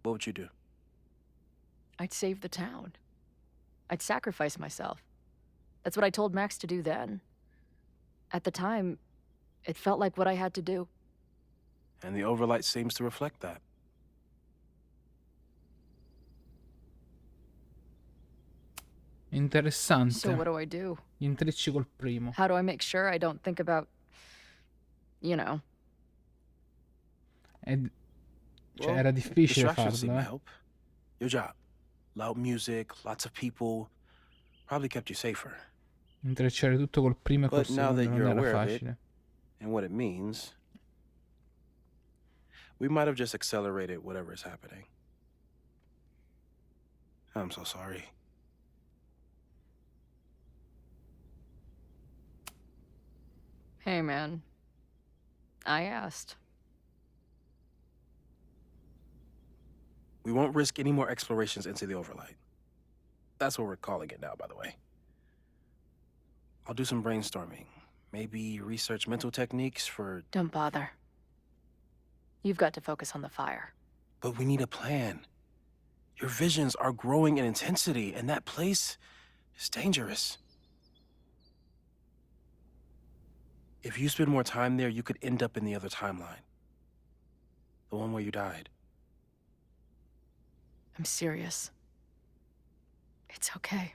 what would you do? I'd save the town. I'd sacrifice myself. That's what I told Max to do then. At the time, it felt like what I had to do. And the overlight seems to reflect that. Interessante. So what do I do? Gli intrecci col primo. How do I make sure I don't think about, you know? Cioè, Well, era difficile distractions seem to farlo, help. Your job. Loud music, lots of people, probably kept you safer. Intrecciare tutto col primo e col But now secondo that non you're era aware of it, facile. and what it means, We might have just accelerated whatever is happening. I'm so sorry. Hey, man. I asked. We won't risk any more explorations into the overlight. That's what we're calling it now, by the way. I'll do some brainstorming. Maybe research mental techniques for... Don't bother. You've got to focus on the fire. But we need a plan. Your visions are growing in intensity, and that place is dangerous. If you spend more time there, you could end up in the other timeline. The one where you died. I'm serious. It's okay.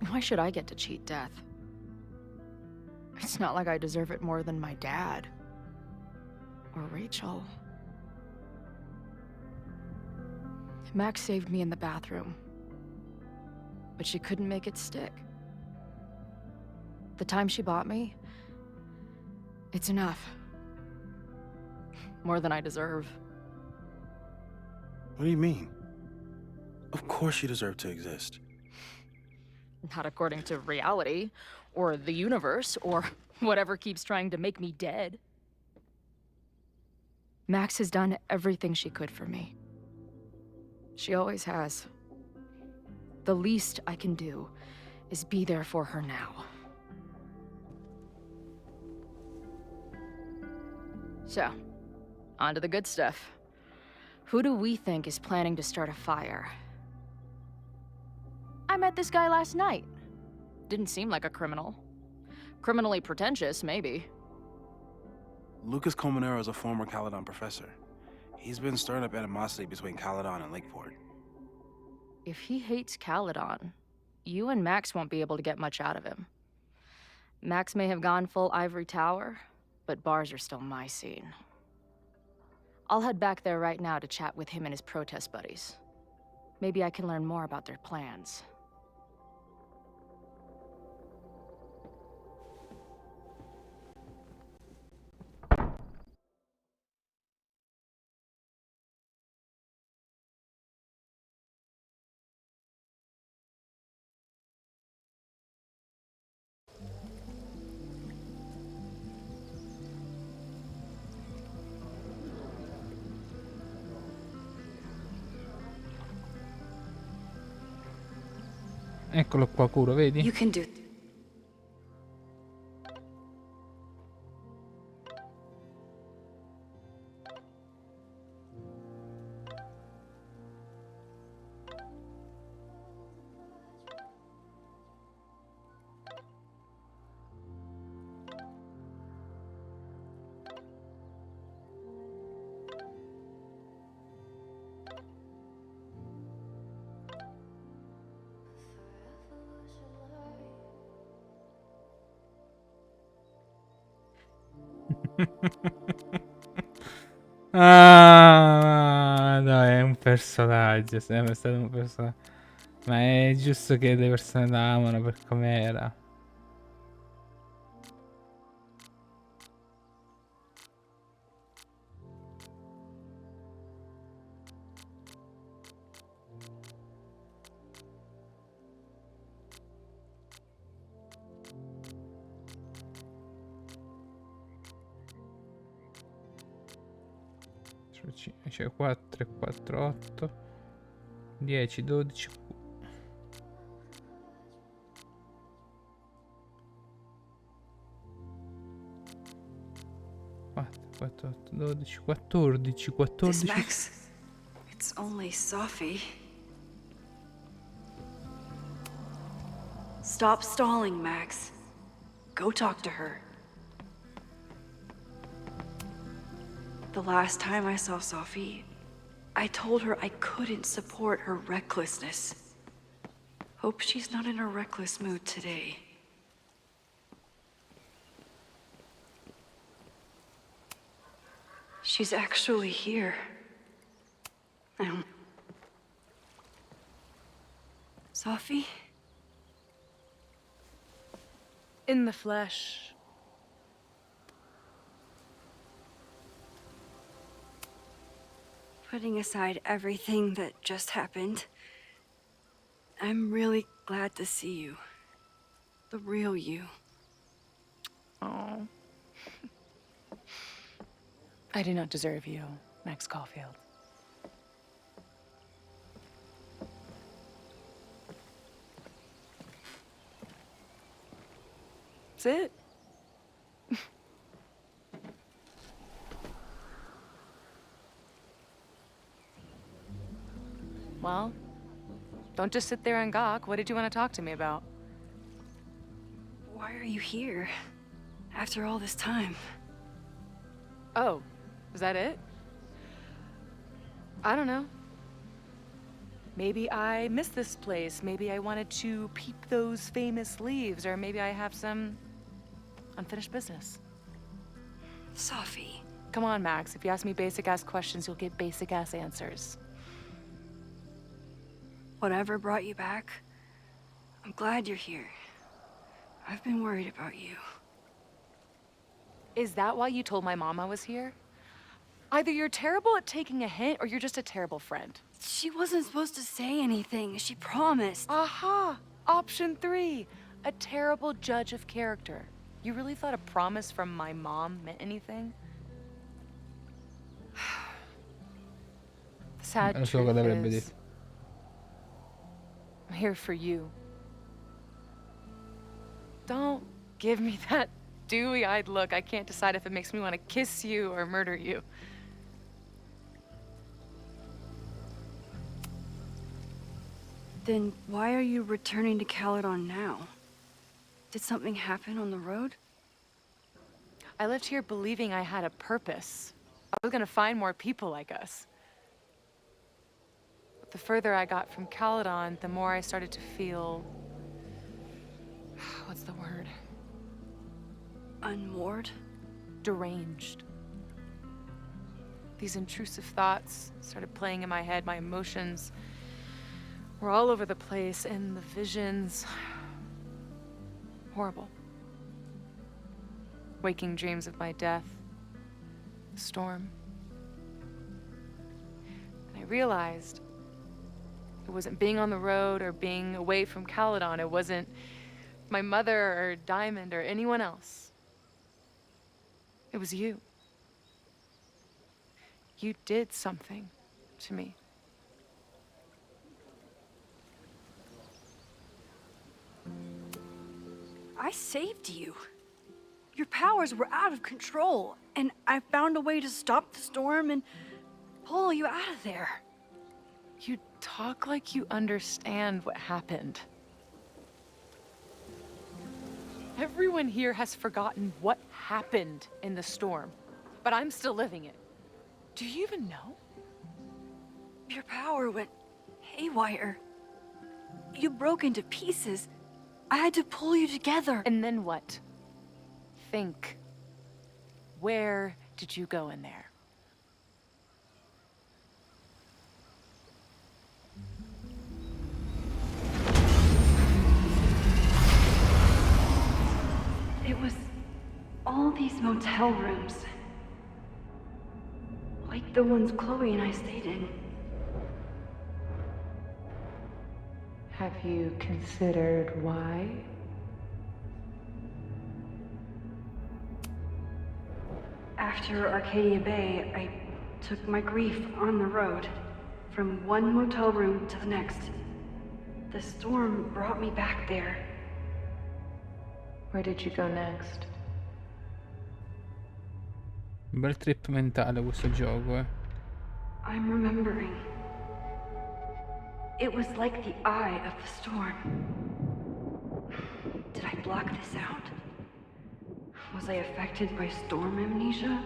Why should I get to cheat death? It's not like I deserve it more than my dad. Or Rachel. Max saved me in the bathroom. But she couldn't make it stick. The time she bought me, it's enough. More than I deserve. What do you mean? Of course you deserve to exist. Not according to reality, or the universe, or whatever keeps trying to make me dead. Max has done everything she could for me. She always has. The least I can do is be there for her now. So, on to the good stuff. Who do we think is planning to start a fire? I met this guy last night. Didn't seem like a criminal. Criminally pretentious, maybe. Lucas Colmenero is a former Caledon professor. He's been stirring up animosity between Caledon and Lakeport. If he hates Caledon, you and Max won't be able to get much out of him. Max may have gone full ivory tower, but bars are still my scene. I'll head back there right now to chat with him and his protest buddies. Maybe I can learn more about their plans. Eccolo qua, Kuro, vedi? You can do. Ah, no, è un personaggio, è sempre stato un personaggio. Ma è giusto che le persone la amano per com'era. C'è 4 e 4, 8, 10, 12. 4, 4, 8, 12, 14, 14. This Max, it's only Sophie. Stop stalling, Max. Go talk to her. The last time I saw Sophie, I told her I couldn't support her recklessness. Hope she's not in a reckless mood today. She's actually here. Sophie? In the flesh. Putting aside everything that just happened, I'm really glad to see you. The real you. Oh. I do not deserve you, Max Caulfield. That's it. Well, don't just sit there and gawk. What did you want to talk to me about? Why are you here? After all this time? Oh, is that it? I don't know. Maybe I miss this place. Maybe I wanted to peep those famous leaves, or maybe I have some unfinished business. Sophie. Come on, Max. If you ask me basic-ass questions, you'll get basic-ass answers. Whatever brought you back, I'm glad you're here. I've been worried about you. Is that why you told my mom I was here? Either you're terrible at taking a hint, or you're just a terrible friend. She wasn't supposed to say anything. She promised. Aha! Option 3. A terrible judge of character. You really thought a promise from my mom meant anything? The sad Non so cosa avrebbe truth is, detto. I'm here for you. Don't give me that dewy-eyed look. I can't decide if it makes me want to kiss you or murder you. Then why are you returning to Caledon now? Did something happen on the road? I left here believing I had a purpose. I was gonna find more people like us. But the further I got from Caledon, the more I started to feel... what's the word? Unmoored? Deranged. These intrusive thoughts started playing in my head. My emotions were all over the place, and the visions... horrible. Waking dreams of my death, the storm. And I realized it wasn't being on the road or being away from Caledon. It wasn't my mother or Diamond or anyone else. It was you. You did something to me. I saved you. Your powers were out of control, and I found a way to stop the storm and pull you out of there. You talk like you understand what happened. Everyone here has forgotten what happened in the storm, but I'm still living it. Do you even know? Your power went haywire. You broke into pieces. I had to pull you together. And then what? Think. Where did you go in there? It was all these motel rooms. Like the ones Chloe and I stayed in. Have you considered why? After Arcadia Bay, I took my grief on the road, from one motel room to the next. The storm brought me back there. Where did you go next? Un bel trip mentale questo gioco, eh. I'm remembering. It was like the eye of the storm. Did I block this out? Was I affected by storm amnesia?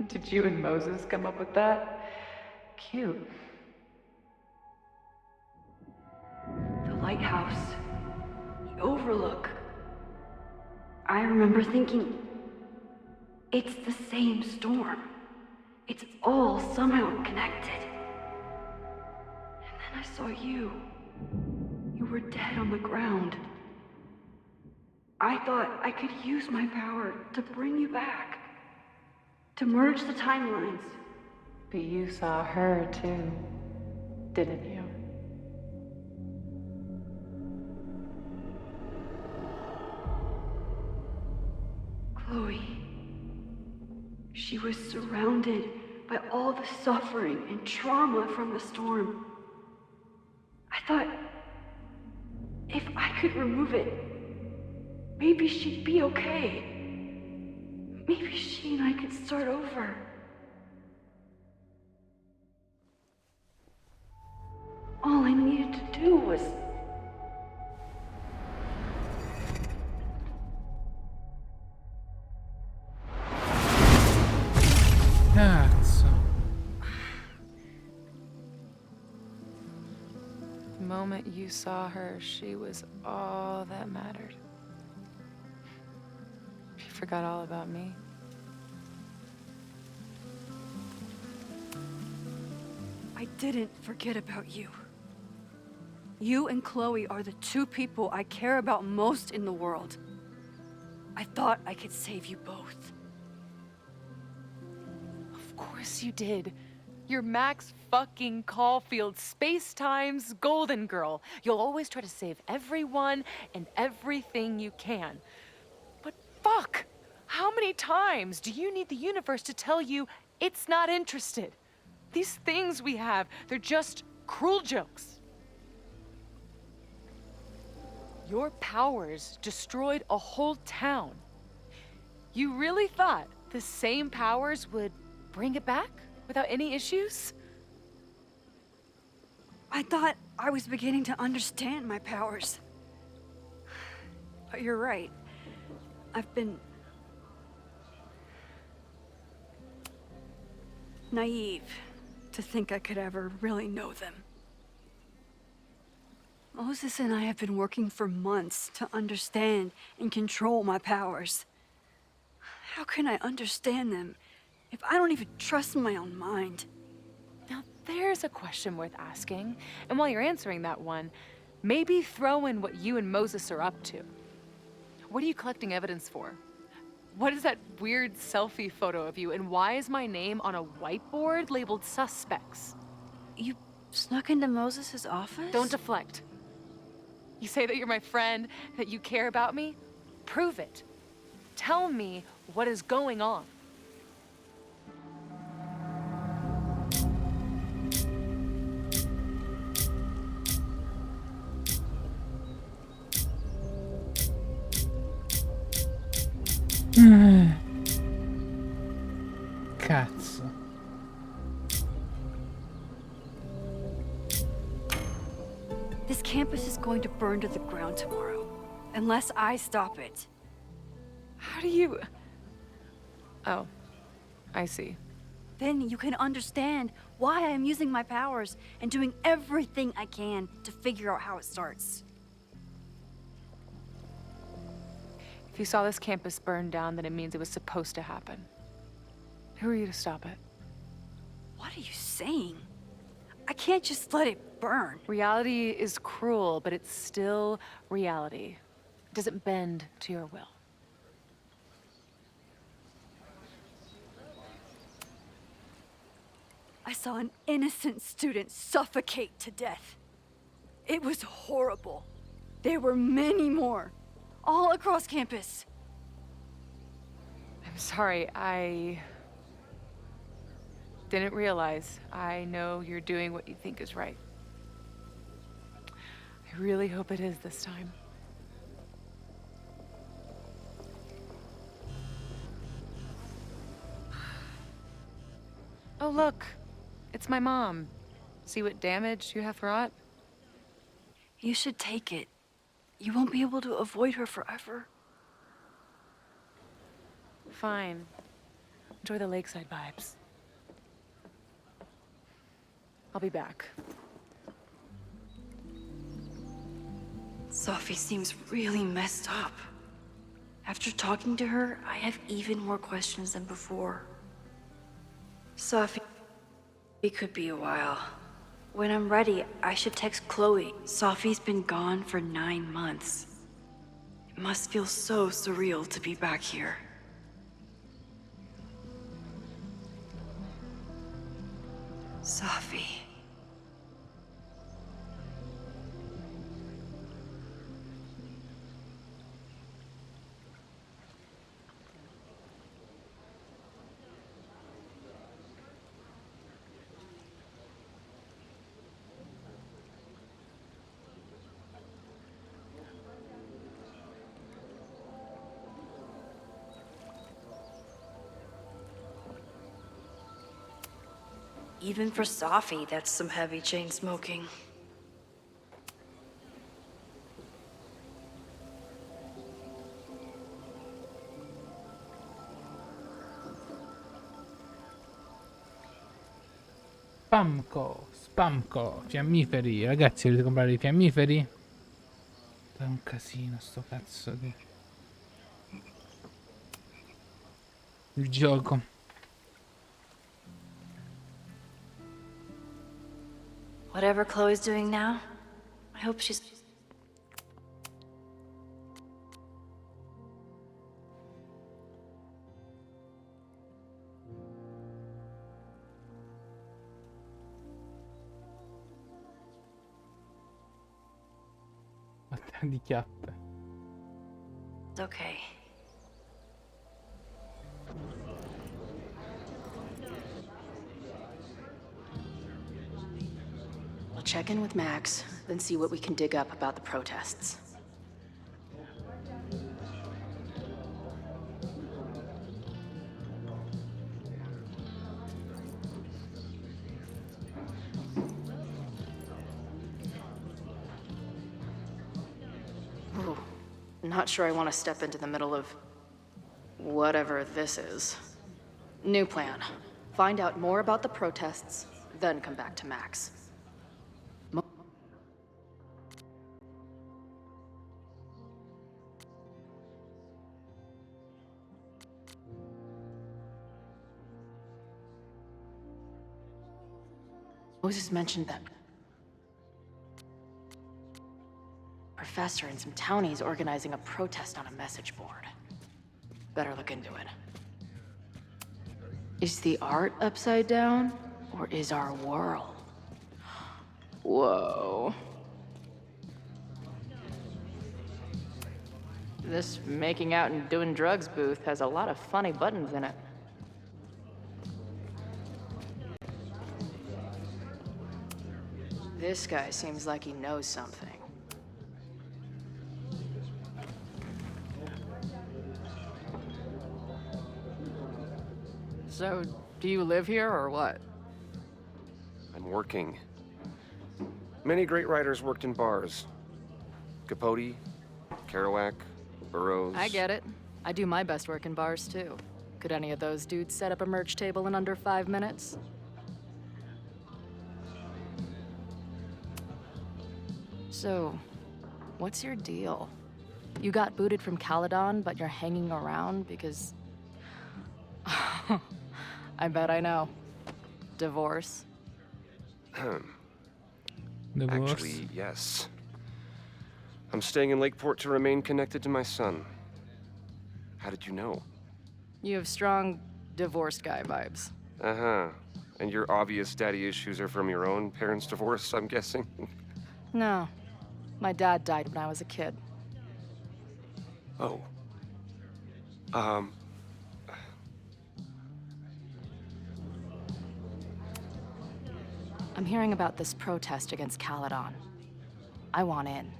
Did you and Moses come up with that? Cute. The lighthouse. The overlook. I remember thinking, it's the same storm. It's all somehow connected. And then I saw you. You were dead on the ground. I thought I could use my power to bring you back. To merge the timelines. But you saw her too, didn't you? Chloe. She was surrounded by all the suffering and trauma from the storm. I thought, if I could remove it, maybe she'd be okay. Maybe she and I could start over. All I needed to do was... Cazzo. The moment you saw her, she was all that mattered. She forgot all about me. I didn't forget about you. You and Chloe are the two people I care about most in the world. I thought I could save you both. Of course you did. You're Max fucking Caulfield, Space-Time's golden girl. You'll always try to save everyone and everything you can. But fuck! How many times do you need the universe to tell you it's not interested? These things we have, they're just cruel jokes. Your powers destroyed a whole town. You really thought the same powers would bring it back without any issues? I thought I was beginning to understand my powers. But you're right. I've been... naive to think I could ever really know them. Moses and I have been working for months to understand and control my powers. How can I understand them if I don't even trust my own mind? Now there's a question worth asking. And while you're answering that one, maybe throw in what you and Moses are up to. What are you collecting evidence for? What is that weird selfie photo of you? And why is my name on a whiteboard labeled suspects? You snuck into Moses' office? Don't deflect. You say that you're my friend, that you care about me? Prove it. Tell me what is going on. Cazzo. This campus is going to burn to the ground tomorrow, unless I stop it. How do you... Oh, I see. Then you can understand why I am using my powers and doing everything I can to figure out how it starts. If you saw this campus burn down, then it means it was supposed to happen. Who are you to stop it? What are you saying? I can't just let it burn. Reality is cruel, but it's still reality. It doesn't bend to your will. I saw an innocent student suffocate to death. It was horrible. There were many more, all across campus. I'm sorry, I didn't realize. I know you're doing what you think is right. I really hope it is this time. Oh, look. It's my mom. See what damage you have wrought? You should take it. You won't be able to avoid her forever. Fine. Enjoy the lakeside vibes. I'll be back. Sophie seems really messed up. After talking to her, I have even more questions than before. Sophie, it could be a while. When I'm ready, I should text Chloe. Sophie's been gone for 9 months. must feel so surreal to be back here. Safi. Even for Safi, that's some heavy chain smoking. Spamco, fiammiferi. Ragazzi, volete comprare i fiammiferi? È un casino sto cazzo di... il gioco. Whatever Chloe's doing now, I hope she's... Di chiappe. It's okay. We'll check in with Max, then see what we can dig up about the protests. Ooh, not sure I want to step into the middle of whatever this is. New plan. Find out more about the protests, then come back to Max. Moses mentioned that professor and some townies organizing a protest on a message board. Better look into it. Is the art upside down, or is our world? Whoa. This making out and doing drugs booth has a lot of funny buttons in it. This guy seems like he knows something. So, do you live here or what? I'm working. Many great writers worked in bars. Capote, Kerouac, Burroughs. I get it. I do my best work in bars too. Could any of those dudes set up a merch table in under 5 minutes? So, what's your deal? You got booted from Caledon, but you're hanging around because... I bet I know. Divorce? Divorce? Actually, yes. I'm staying in Lakeport to remain connected to my son. How did you know? You have strong divorced guy vibes. Uh-huh. And your obvious daddy issues are from your own parents' divorce, I'm guessing? No. My dad died when I was a kid. Oh. I'm hearing about this protest against Caledon. I want in.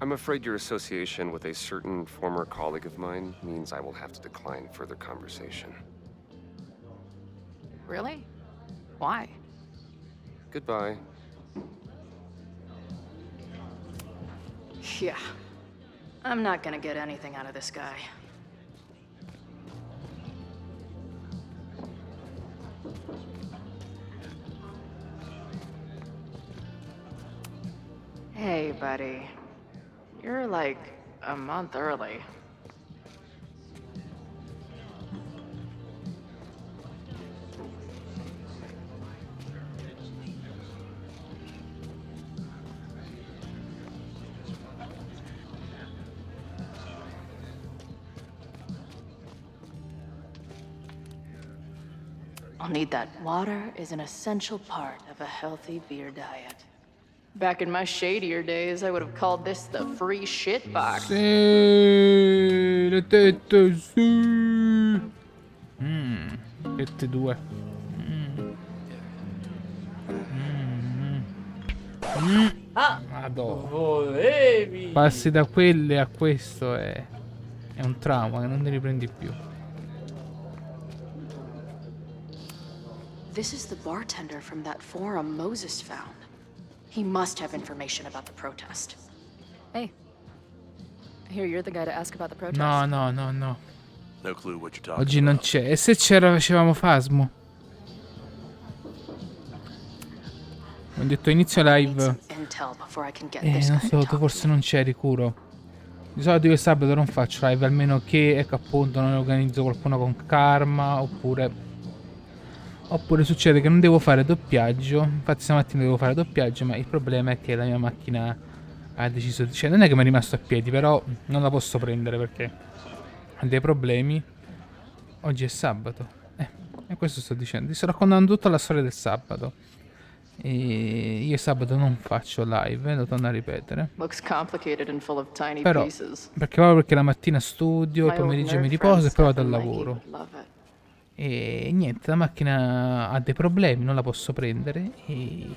I'm afraid your association with a certain former colleague of mine means I will have to decline further conversation. Really? Why? Goodbye. Yeah. I'm not gonna get anything out of this guy. Hey, buddy. You're like a month early. I'll need that. Water is an essential part of a healthy beer diet. Back in my shadier days, I would have called this the free shit box. Sì, le tette, sì. Tette due. Madonna. Volevi. Passi da quelle a questo è un trauma che non ne riprendi più. This is the bartender from that forum Moses found. He must have information about the protest. Hey. I hear you're the guy to ask about the protest. No. No clue what you're talking Oggi non c'è. E se c'era facevamo Fasmo. Ho detto inizio live. Intel before I can get Non so, tu forse non c'eri, Curo. Di solito io sabato non faccio live, almeno che, ecco appunto, non organizzo qualcuno con Karma, oppure succede che non devo fare doppiaggio. Infatti stamattina devo fare doppiaggio, ma il problema è che la mia macchina ha deciso di... Cioè non è che mi è rimasto a piedi, però non la posso prendere perché ha dei problemi. Oggi è sabato. E questo sto dicendo. Ti sto raccontando tutta la storia del sabato. E io sabato non faccio live, devo tornare a ripetere. Looks complicated and full of tiny Però, pieces. perché la mattina studio, il My pomeriggio old mi nerd riposo e poi vado al friend Stefan lavoro. Mikey would love it. E niente, la macchina ha dei problemi, non la posso prendere e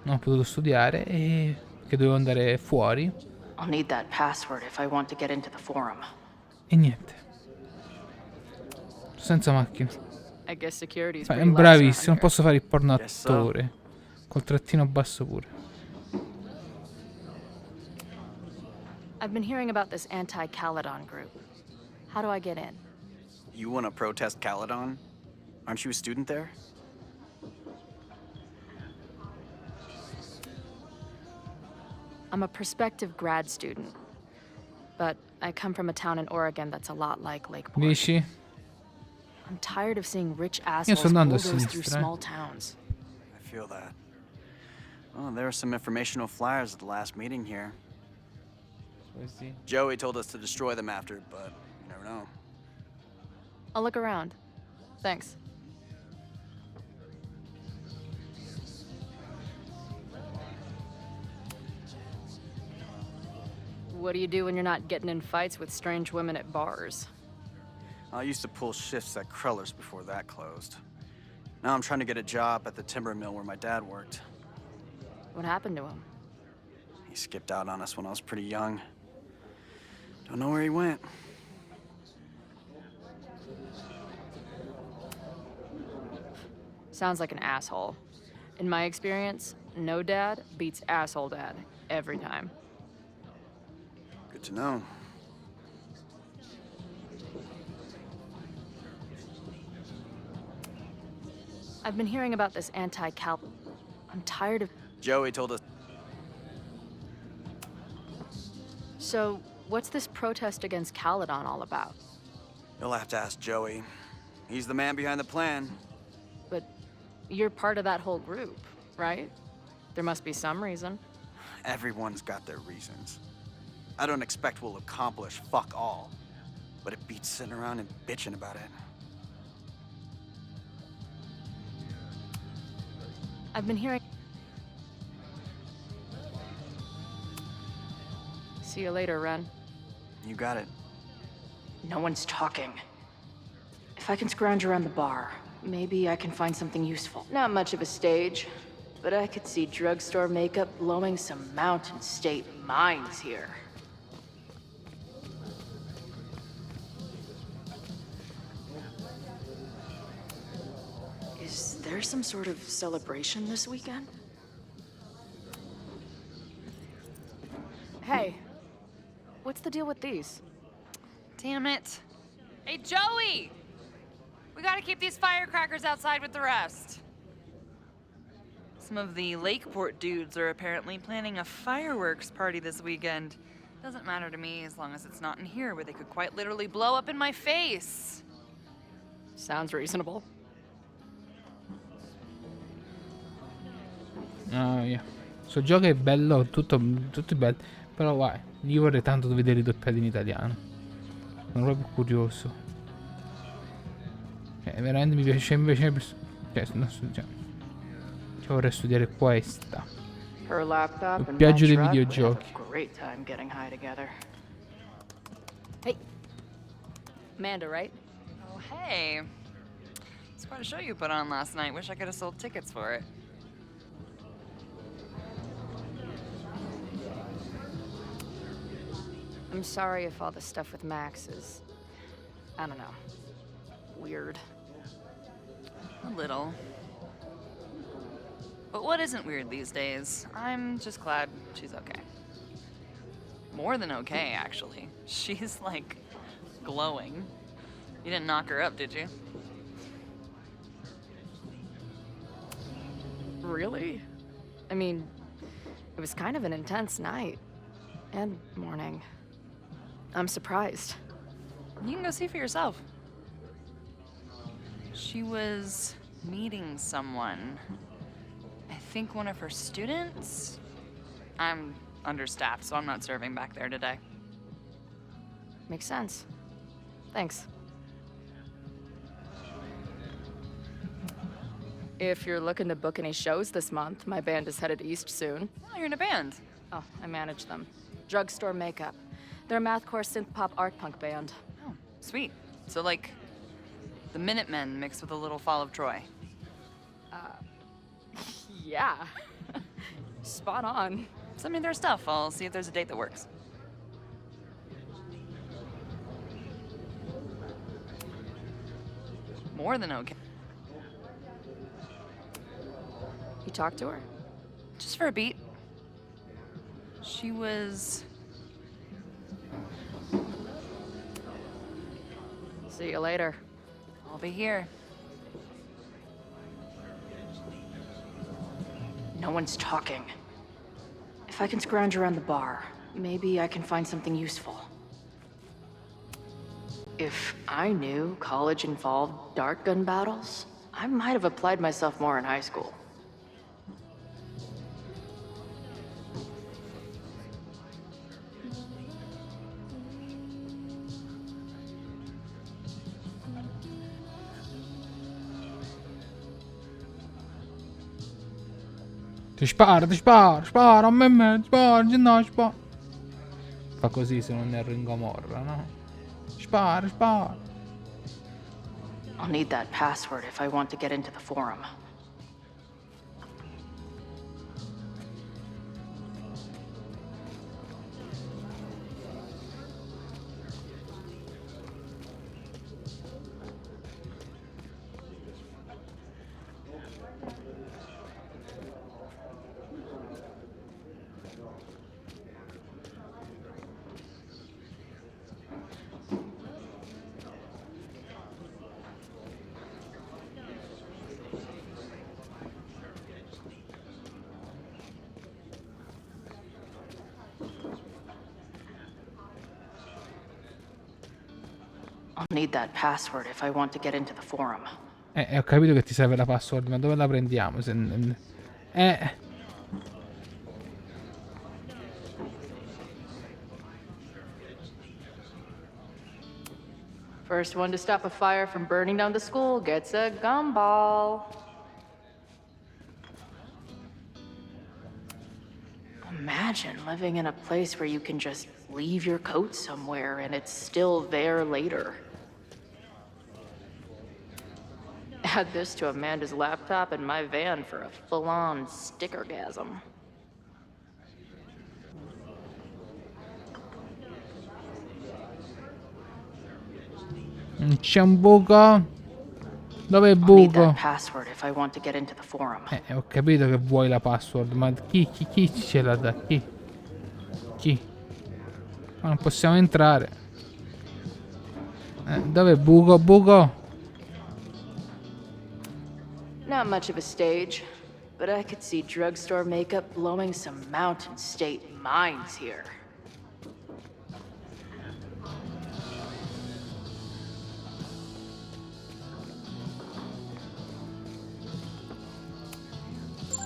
non ho potuto studiare e che dovevo andare fuori I'll need that password if I want to get into the forum. e niente. Senza macchina. I guess security is È pretty lax bravissimo, around posso fare il porno Guess so. attore. Col trattino basso pure. I've been hearing about this anti-Caledon group. How do I get in? You want to protest Caledon? Aren't you a student there? I'm a prospective grad student, but I come from a town in Oregon that's a lot like Lakeport. Dici? I'm tired of seeing rich sto assholes andando a bulldoze through sinistra, small towns. I feel that. Well, there were some informational flyers at the last meeting here. Joey told us to destroy them after, but you never know. I'll look around. Thanks. What do you do when you're not getting in fights with strange women at bars? I used to pull shifts at Kreller's before that closed. Now I'm trying to get a job at the timber mill where my dad worked. What happened to him? He skipped out on us when I was pretty young. Don't know where he went. Sounds like an asshole. In my experience, no dad beats asshole dad every time. Good to know. I've been hearing about this anti-Cal... I'm tired of... Joey told us. So, what's this protest against Caledon all about? You'll have to ask Joey. He's the man behind the plan. But you're part of that whole group, right? There must be some reason. Everyone's got their reasons. I don't expect we'll accomplish fuck all, but it beats sitting around and bitching about it. I've been hearing... See you later, Ren. You got it. No one's talking. If I can scrounge around the bar, maybe I can find something useful. Not much of a stage, but I could see drugstore makeup blowing some Mountain State minds here. Is there some sort of celebration this weekend? Hey, what's the deal with these? Damn it. Hey, Joey! We gotta keep these firecrackers outside with the rest. Some of the Lakeport dudes are apparently planning a fireworks party this weekend. Doesn't matter to me as long as it's not in here where they could quite literally blow up in my face. Sounds reasonable. Yeah. Sto gioco è bello, tutto bello. Però vai, io vorrei tanto vedere i doppiati in italiano. Sono proprio curioso. Veramente mi piace invece. Vorrei studiare questa. Her laptop and my Doppiaggio dei truck would have videogiochi. a great time getting high together. Hey, Amanda, right? Oh, hey. It's quite a show you put on last night. Wish I could have sold tickets for it. I'm sorry if all the stuff with Max is, I don't know, weird. A little. But what isn't weird these days? I'm just glad she's okay. More than okay, actually. She's, like, glowing. You didn't knock her up, did you? Really? I mean, it was kind of an intense night. And morning. I'm surprised. You can go see for yourself. She was meeting someone. I think one of her students? I'm understaffed, so I'm not serving back there today. Makes sense. Thanks. If you're looking to book any shows this month, my band is headed east soon. Oh, you're in a band. Oh, I manage them. Drugstore Makeup. They're a mathcore synth-pop art punk band. Oh, sweet. So, like, the Minutemen mixed with a little Fall of Troy. Yeah. Spot on. Send me their stuff. I'll see if there's a date that works. More than okay. You talked to her? Just for a beat. She was... See you later. I'll be here. No one's talking. If I can scrounge around the bar, maybe I can find something useful. If I knew college involved dart gun battles, I might have applied myself more in high school. Ti spara, a me, spara, no, spara. Fa così se non erro in Gomorra, no? Spara. I'll need that password if I want to get into the forum. I'll need that password if I want to get into the forum. Ho capito che ti serve la password, ma dove la prendiamo? First one to stop a fire from burning down the school gets a gumball. Imagine living in a place where you can just leave your coat somewhere and it's still there later. Add this to Amanda's laptop and my van for a full-on stickergasm. C'è un buco. Dov'è il I'll need buco? that password if I want to get into the forum. Ho capito che vuoi la password, ma chi ce la dà? Chi? Ma non possiamo entrare. Dov'è il buco? Not much of a stage, but I could see Drugstore Makeup blowing some Mountain State mines here.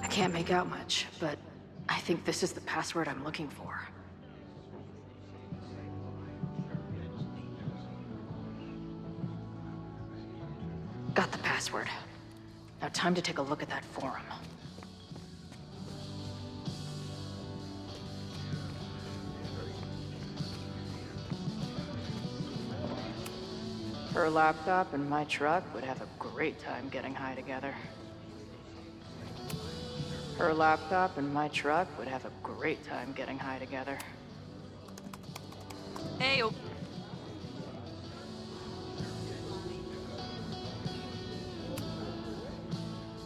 I can't make out much, but I think this is the password I'm looking for. password. Now time to take a look at that forum. Her laptop and my truck would have a great time getting high together. Her laptop and my truck would have a great time getting high together. Hey,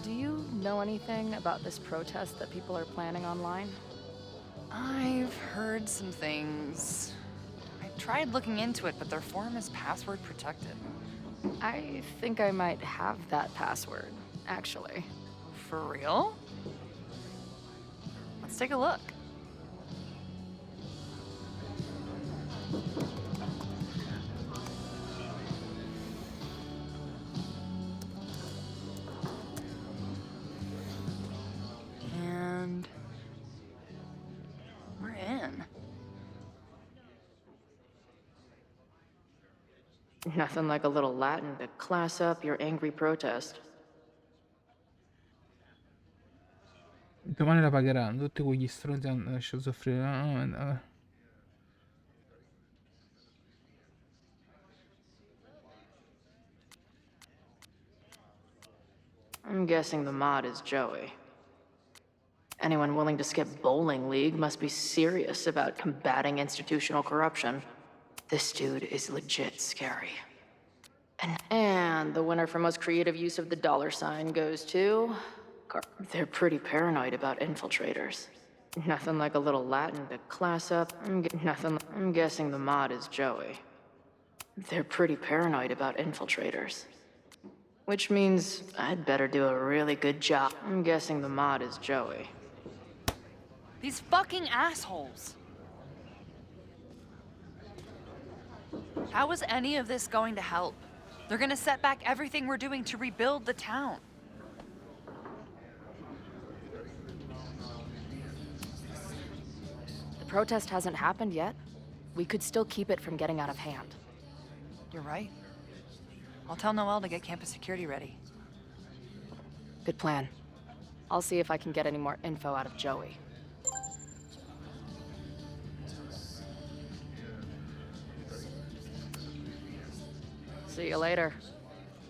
Do you know anything about this protest that people are planning online? I've heard some things. I tried looking into it, but their forum is password protected. I think I might have that password, actually. For real? Let's take a look. And we're in. Nothing like a little Latin to class up your angry protest. Domani la pagheranno tutti quegli stronzi hanno lasciato soffrire. I'm guessing the mod is Joey. Anyone willing to skip bowling league must be serious about combating institutional corruption. This dude is legit scary. And the winner for most creative use of the $sign goes to... They're pretty paranoid about infiltrators. Nothing like a little Latin to class up. I'm guessing the mod is Joey. They're pretty paranoid about infiltrators. Which means I'd better do a really good job. I'm guessing the mod is Joey. These fucking assholes. How is any of this going to help? They're gonna set back everything we're doing to rebuild the town. The protest hasn't happened yet. We could still keep it from getting out of hand. You're right. I'll tell Noelle to get campus security ready. Good plan. I'll see if I can get any more info out of Joey. See you later.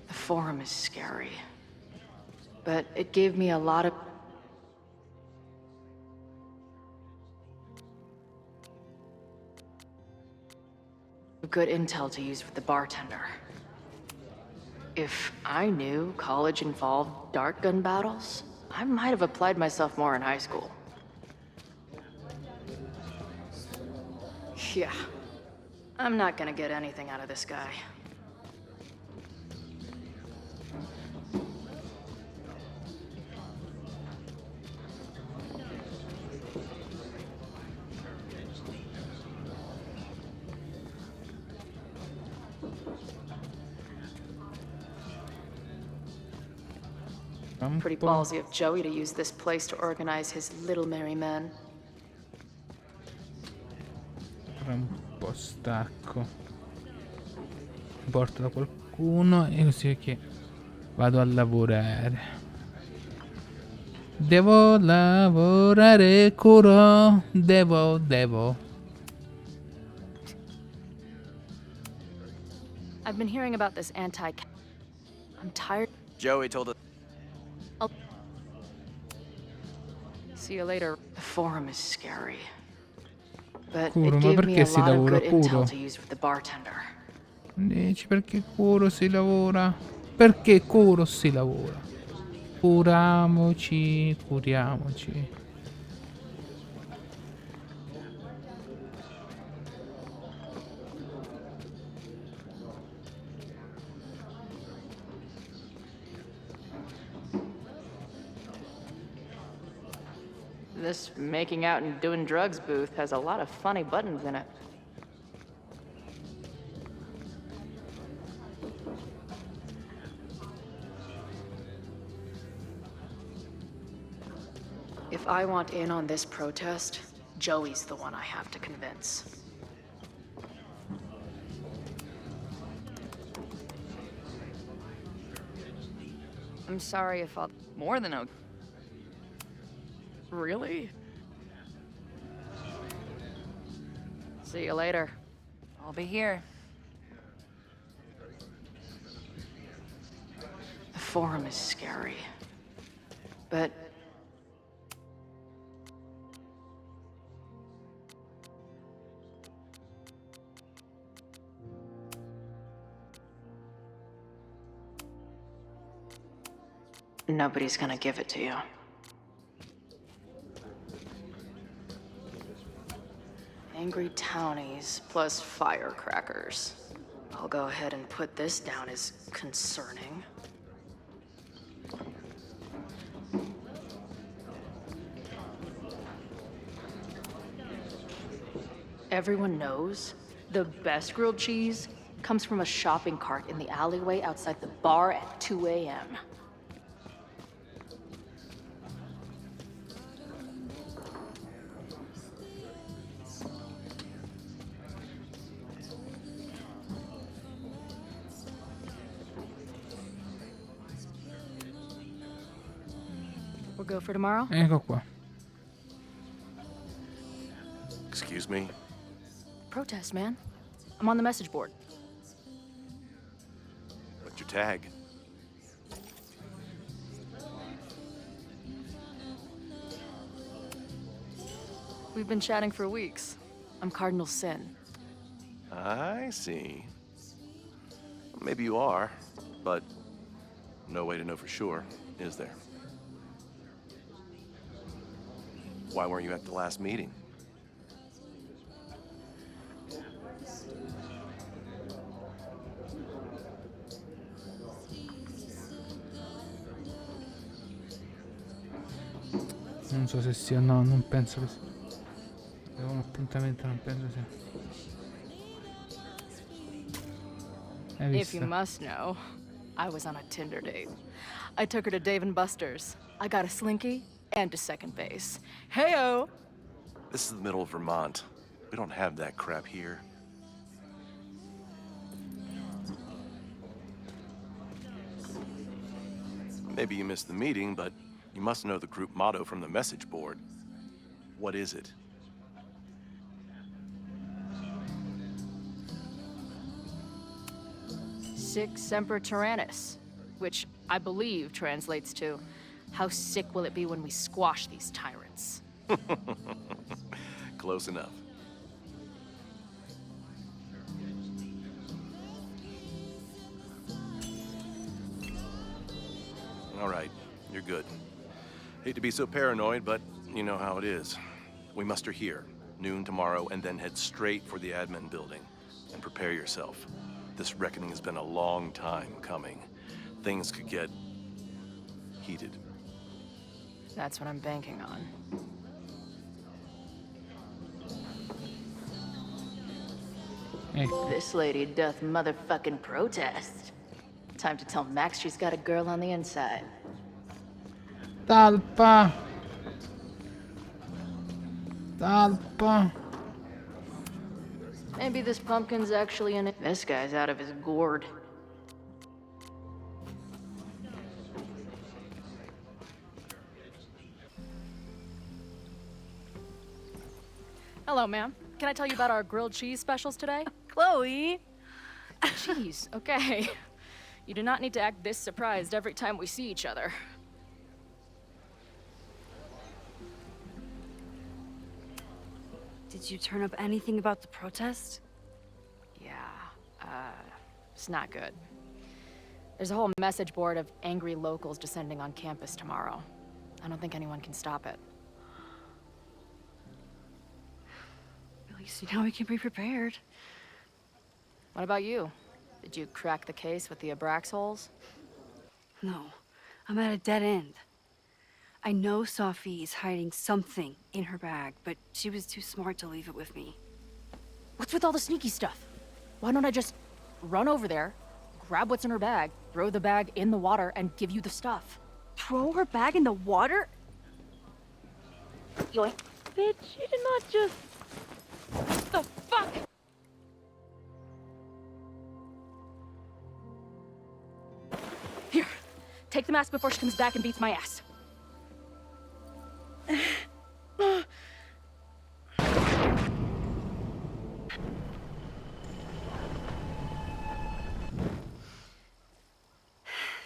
The forum is scary. But it gave me a lot of... good intel to use with the bartender. If I knew college involved dart gun battles, I might have applied myself more in high school. Yeah. I'm not gonna get anything out of this guy. Pretty ballsy of Joey to use this place to organize his little merry men. Ora un po' stacco. Mi porto da qualcuno e così che vado a lavorare. Devo lavorare, curo. Devo. I've been hearing about this I'm tired. Joey told us. See you later. The forum is scary. But Curo, it ma gave me perché a si lot of lavora good curo? intel to use with the bartender. Dici perché curo si lavora? Perché curo si lavora? Curiamoci. This making out and doing drugs booth has a lot of funny buttons in it. If I want in on this protest, Joey's the one I have to convince. I'm sorry if I'll... More than okay. Really? See you later. I'll be here. The Forum is scary. But... nobody's gonna give it to you. Angry townies plus firecrackers. I'll go ahead and put this down as concerning. Everyone knows the best grilled cheese comes from a shopping cart in the alleyway outside the bar at 2 a.m. We'll go for tomorrow? Ecco qua. Excuse me? Protest, man. I'm on the message board. What's your tag? We've been chatting for weeks. I'm Cardinal Sin. I see. Maybe you are, but no way to know for sure, is there? Why weren't you at the last meeting? Non so se sia, no, non penso che sia. Avevo un appuntamento, non penso sia. Hai If you visto? must know, I was on a Tinder date. I took her to Dave & Buster's. I got a Slinky and to second base. Heyo! This is the middle of Vermont. We don't have that crap here. Maybe you missed the meeting, but you must know the group motto from the message board. What is it? Sic Semper Tyrannis, which I believe translates to, how sick will it be when we squash these tyrants? Close enough. All right, you're good. Hate to be so paranoid, but you know how it is. We muster here, noon tomorrow, and then head straight for the admin building. And prepare yourself. This reckoning has been a long time coming. Things could get heated. That's what I'm banking on. This lady doth motherfucking protest. Time to tell Max she's got a girl on the inside. Talpa! Talpa! Maybe this pumpkin's actually in it. This guy's out of his gourd. Hello, ma'am. Can I tell you about our grilled cheese specials today? Chloe! Cheese, okay. You do not need to act this surprised every time we see each other. Did you turn up anything about the protest? Yeah, it's not good. There's a whole message board of angry locals descending on campus tomorrow. I don't think anyone can stop it. At least now we can be prepared. What about you? Did you crack the case with the Abrax holes? No, I'm at a dead end. I know Sophie is hiding something in her bag, but she was too smart to leave it with me. What's with all the sneaky stuff? Why don't I just run over there, grab what's in her bag, throw the bag in the water, and give you the stuff? Throw her bag in the water? Yoink. Bitch, you did not just... The fuck? Here, take Take the mask before she comes back and beats my ass.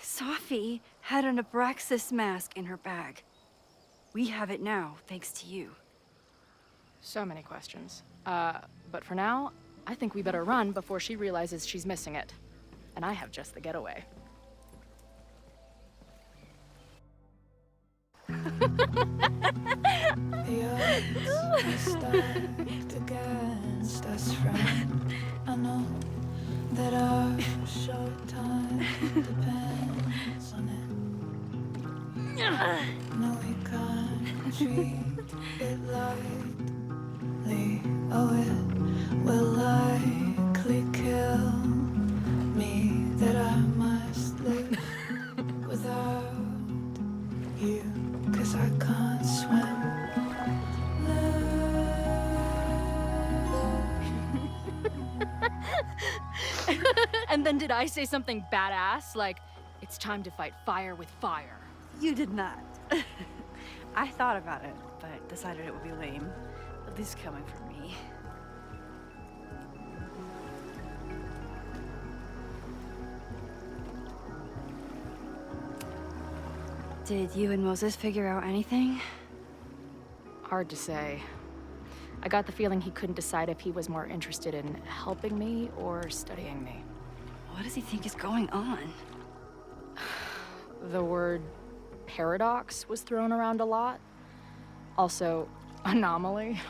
Sophie had an Abraxas mask in her bag. We have it now, thanks to you. So many questions. But for now, I think we better run before she realizes she's missing it. And I have just the getaway. Against us, friend. I know that our short time depends on it. No, we can't treat it lightly. Oh, it will likely kill me that I must live without you, 'cause I can't swim. And then did I say something badass? Like, it's time to fight fire with fire. You did not. I thought about it, but decided it would be lame. At least coming from me. Did you and Moses figure out anything? Hard to say. I got the feeling he couldn't decide if he was more interested in helping me or studying me. What does he think is going on? The word paradox was thrown around a lot. Also, anomaly.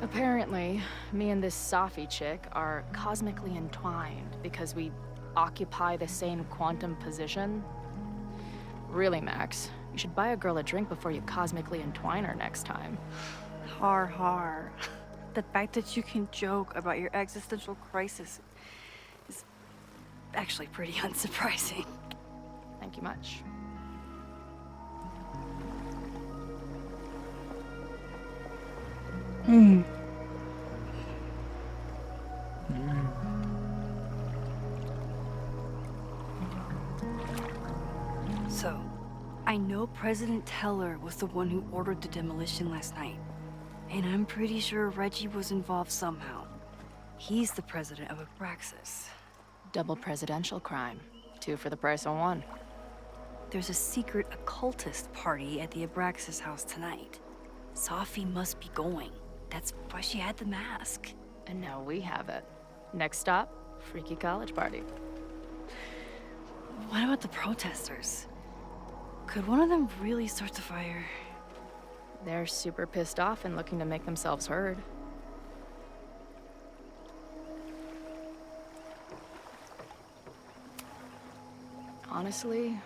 Apparently, me and this Sophie chick are cosmically entwined because we occupy the same quantum position. Really, Max, you should buy a girl a drink before you cosmically entwine her next time. Har har. The fact that you can joke about your existential crisis is actually pretty unsurprising. Thank you much. So, I know President Teller was the one who ordered the demolition last night. And I'm pretty sure Reggie was involved somehow. He's the president of Abraxas. Double presidential crime. 2 for the price of 1. There's a secret occultist party at the Abraxas house tonight. Sophie must be going. That's why she had the mask. And now we have it. Next stop, freaky college party. What about the protesters? Could one of them really start the fire? They're super pissed off and looking to make themselves heard. Honestly,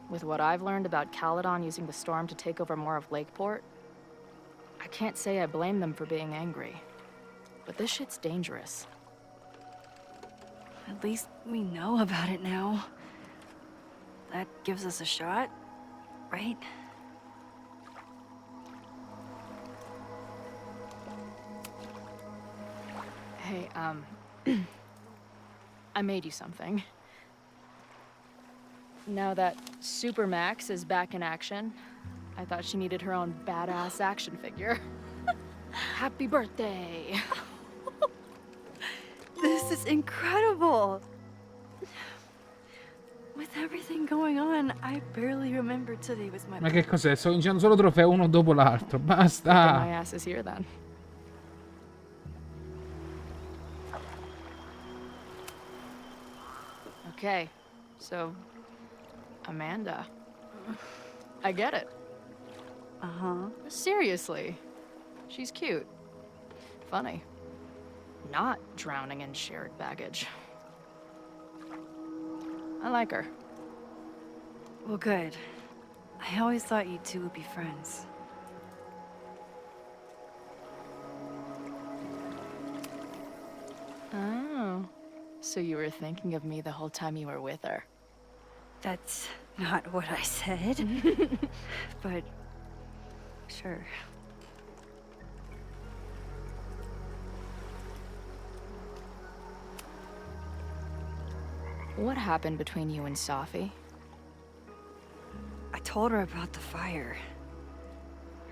with what I've learned about Caledon using the storm to take over more of Lakeport, I can't say I blame them for being angry. But this shit's dangerous. At least we know about it now. That gives us a shot, right? Hey, I made you something. Now that Super Max is back in action, I thought she needed her own badass action figure. Happy birthday! This is incredible! With everything going on, I barely remember today was my Ma che cos'è? Sto vincendo solo trofei uno dopo l'altro. Basta! My ass is here then. Okay, so Amanda. I get it. Uh-huh. Seriously. She's cute. Funny. Not drowning in shared baggage. I like her. Well, good. I always thought you two would be friends. Oh. So you were thinking of me the whole time you were with her? That's not what I said. But sure. What happened between you and Safi? I told her about the fire.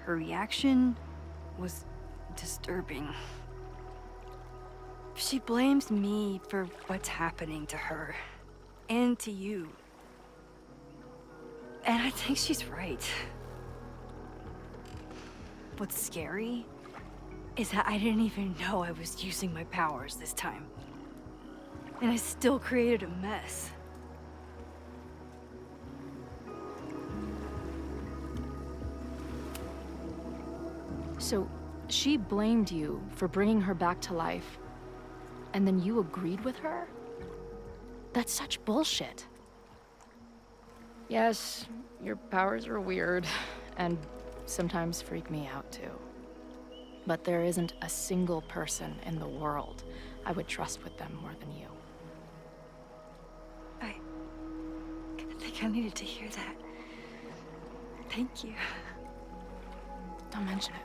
Her reaction was disturbing. She blames me for what's happening to her. And to you. And I think she's right. What's scary is that I didn't even know I was using my powers this time. And I still created a mess. So, she blamed you for bringing her back to life, and then you agreed with her? That's such bullshit. Yes, your powers are weird, and sometimes freak me out too. But there isn't a single person in the world I would trust with them more than you. I think I needed to hear that. Thank you. Don't mention it.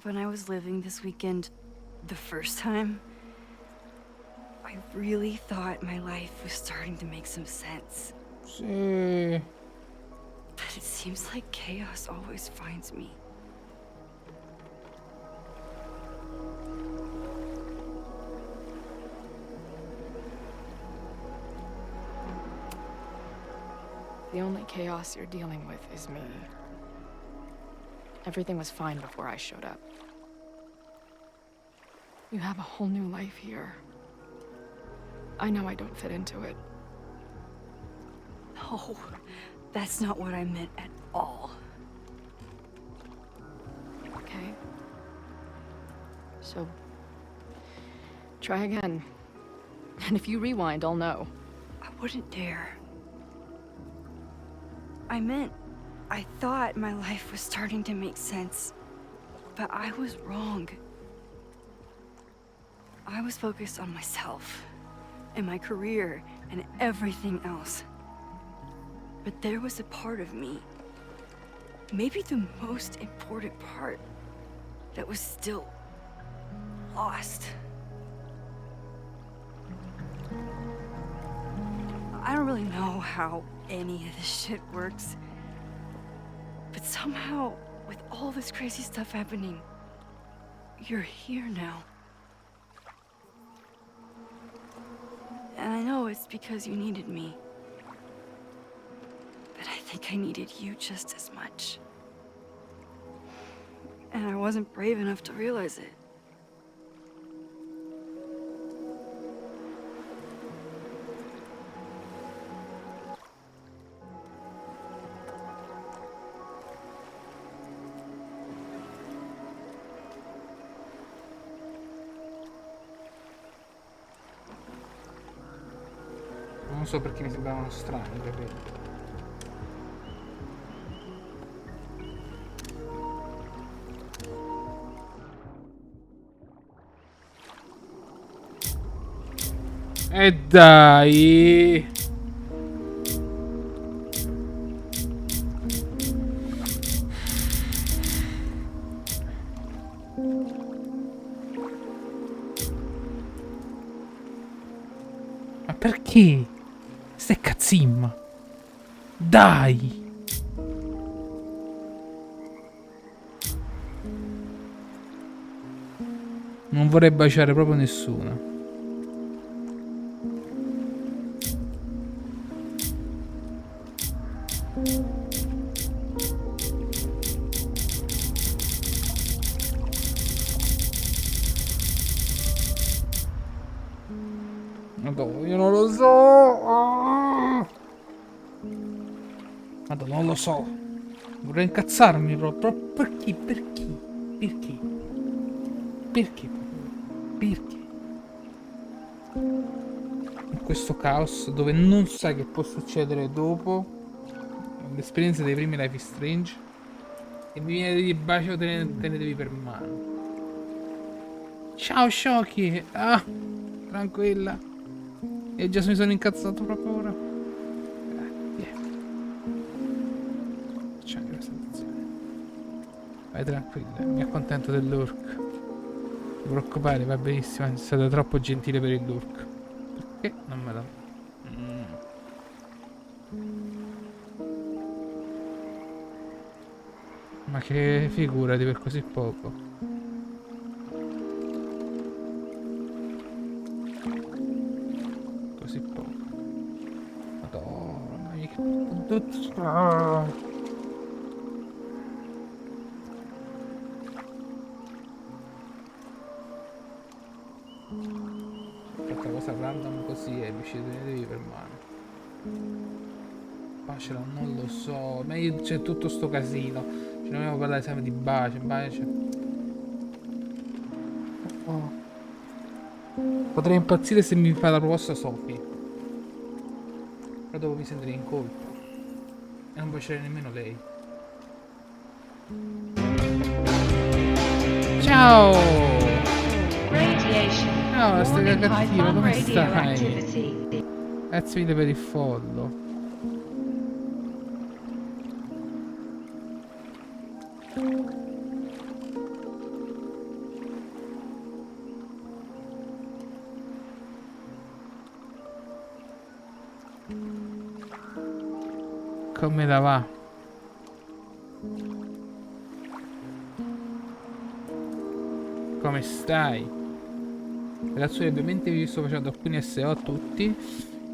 When I was living this weekend, the first time, I really thought my life was starting to make some sense. Sì. But it seems like chaos always finds me. The only chaos you're dealing with is me. Everything was fine before I showed up. You have a whole new life here. I know I don't fit into it. No, that's not what I meant at all. Okay. So, try again. And if you rewind, I'll know. I wouldn't dare. I thought my life was starting to make sense, but I was wrong. I was focused on myself, and my career, and everything else. But there was a part of me, maybe the most important part, that was still lost. I don't really know how any of this shit works. But somehow, with all this crazy stuff happening, you're here now. And I know it's because you needed me. But I think I needed you just as much. And I wasn't brave enough to realize it. Non so perché mi sembravano strani, capito? E dai! Ma perché? Stai cazzimma. Dai! Non vorrei baciare proprio nessuna. Madonna, io non lo so. Madonna, non lo so. Vorrei incazzarmi proprio. Perché? Perché? Perché? Perché? Perché? In questo caos dove non sai che può succedere dopo. L'esperienza dei primi Life is Strange. Se mi viene di bacio te ne devi per mano. Ciao sciocchi! Ah, tranquilla. E già mi sono incazzato proprio ora. Grazie. Facciamo questa azione. Vai tranquilla, mi accontento dell'orc. Non ti preoccupare, va benissimo, è stato troppo gentile per il lurk. Perché non me la... Ma che figurati per così poco. Così poco. Madonna mia che... Questa cosa random così e mi ci tenevi per mano. Bacio non lo so. Ma c'è tutto sto casino. Ci dobbiamo parlare sempre di bacio, bacio. Oh. Potrei impazzire se mi fa la proposta Sophie. Però dopo mi sentirei in colpa. E non bacerei nemmeno lei. Ciao! Ciao, stai cattiva, come stai? Grazie mille per il follow. Come la va? Come stai? Ragazzi, ovviamente vi sto facendo alcuni SO a tutti.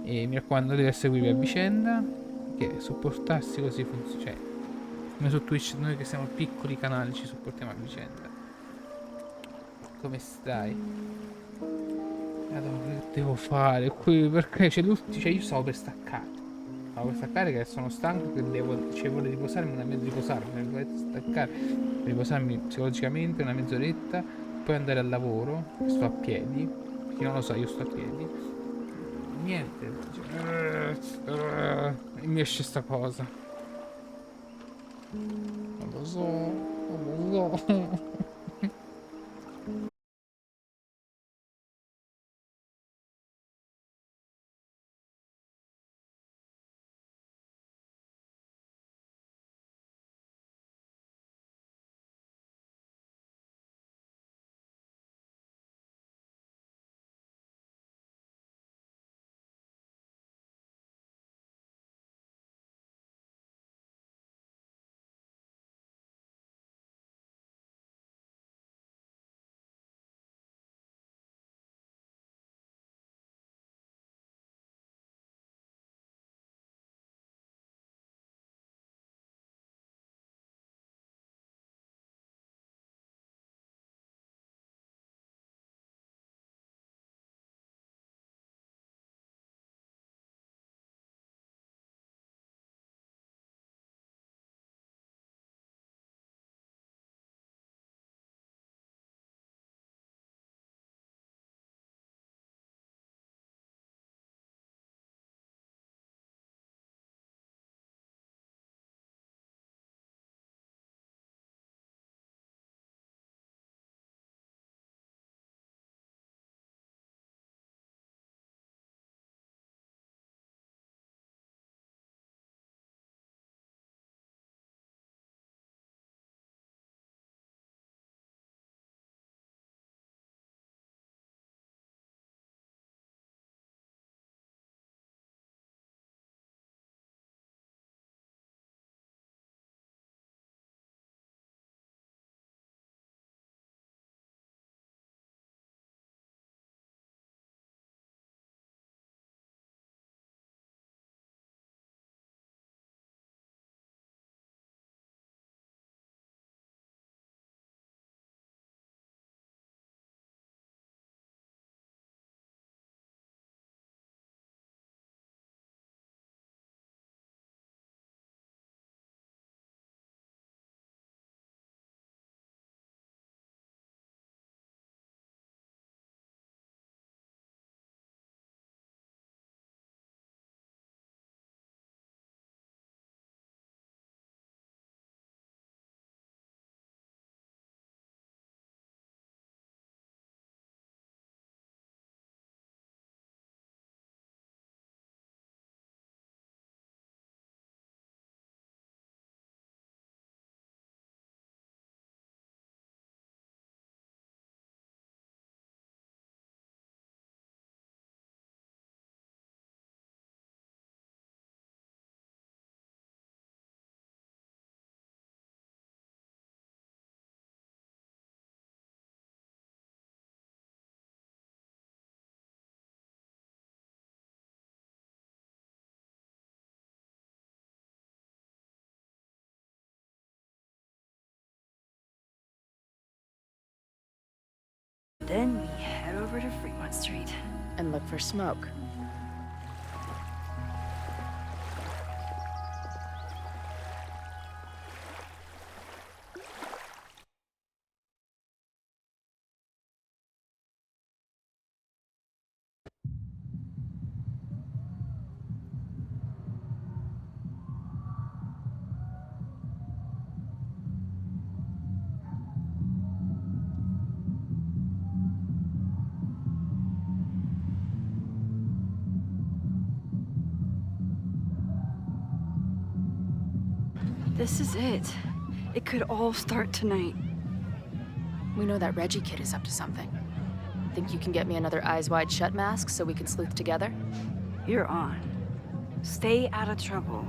E mi raccomando, deve seguirvi a vicenda. Che supportarsi così funziona. Cioè, come su Twitch, noi che siamo piccoli canali ci supportiamo a vicenda. Come stai? Allora, che devo fare qui? Perché c'è l'ultimo. Cioè, io stavo per staccare. Stavo per staccare che sono stanco, che devo. Cioè, voglio riposarmi, una mezza riposarmi, voglio staccare, riposarmi psicologicamente una mezz'oretta, poi andare al lavoro, che sto a piedi. Chi non lo sa, io sto a piedi. Niente. E mi esce sta cosa. Non lo so, non lo so. Then we head over to Fremont Street. And look for smoke. This is it. It could all start tonight. We know that Reggie kid is up to something. Think you can get me another Eyes Wide Shut mask so we can sleuth together? You're on. Stay out of trouble.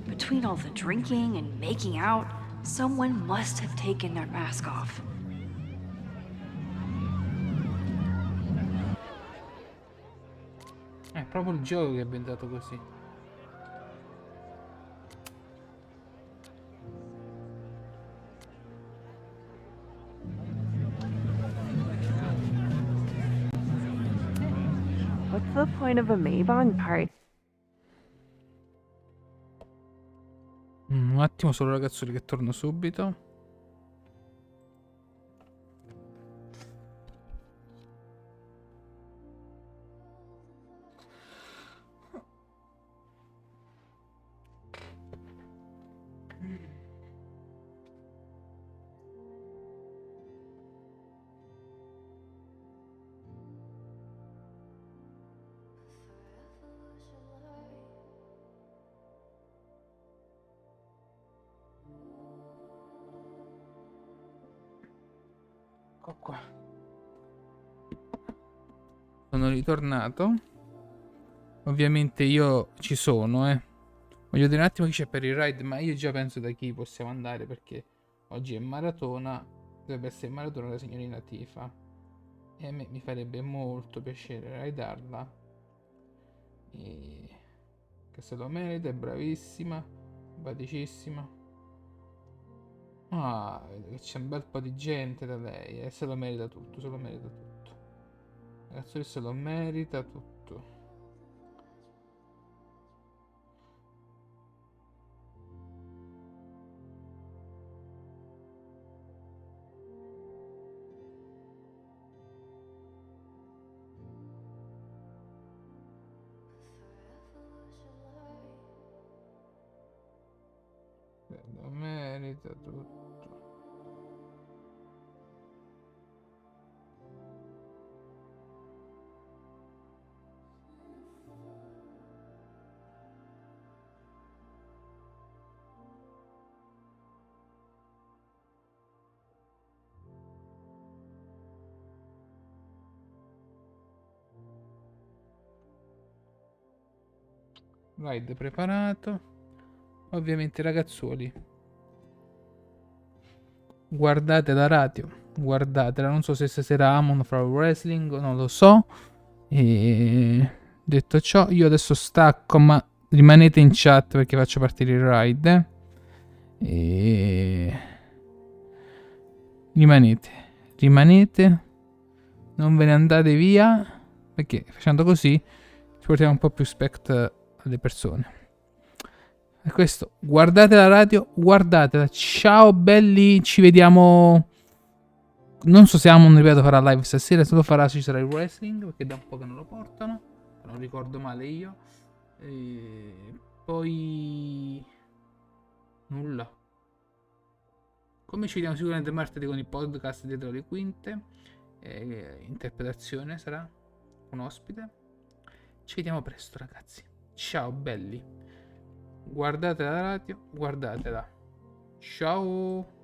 Between all the drinking and making out, someone must have taken their mask off. È proprio il gioco che è ambientato così. What's the point of a Mabon party? Un attimo solo ragazzoli che torno subito. Ecco qua. Sono ritornato. Ovviamente io ci sono, Voglio dire un attimo chi c'è per il ride, ma io già penso da chi possiamo andare perché oggi è maratona. Dovrebbe essere maratona della signorina Tifa. E a me mi farebbe molto piacere ridarla. E... che se lo merita, è bravissima, simpaticissima. Ah, vedo che c'è un bel po' di gente da lei e se lo merita tutto, se lo merita tutto. Ragazzi, se lo merita tutto. Se lo merita tutto. Ride preparato. Ovviamente ragazzuoli, guardate la radio, guardatela, non so se stasera Amon farà wrestling, non lo so. E detto ciò, io adesso stacco, ma rimanete in chat perché faccio partire il ride. E rimanete, non ve ne andate via, perché facendo così ci portiamo un po' più spect alle persone. E questo, guardate la radio, guardatela. Ciao belli, ci vediamo. Non so se Amon, ripeto, farà live stasera. Se lo farà ci sarà il wrestling, perché da un po' che non lo portano, non ricordo male io. E poi nulla. Come ci vediamo sicuramente martedì con il podcast dietro le quinte. Interpretazione sarà un ospite. Ci vediamo presto ragazzi. Ciao belli. Guardate la radio, guardatela. Ciao.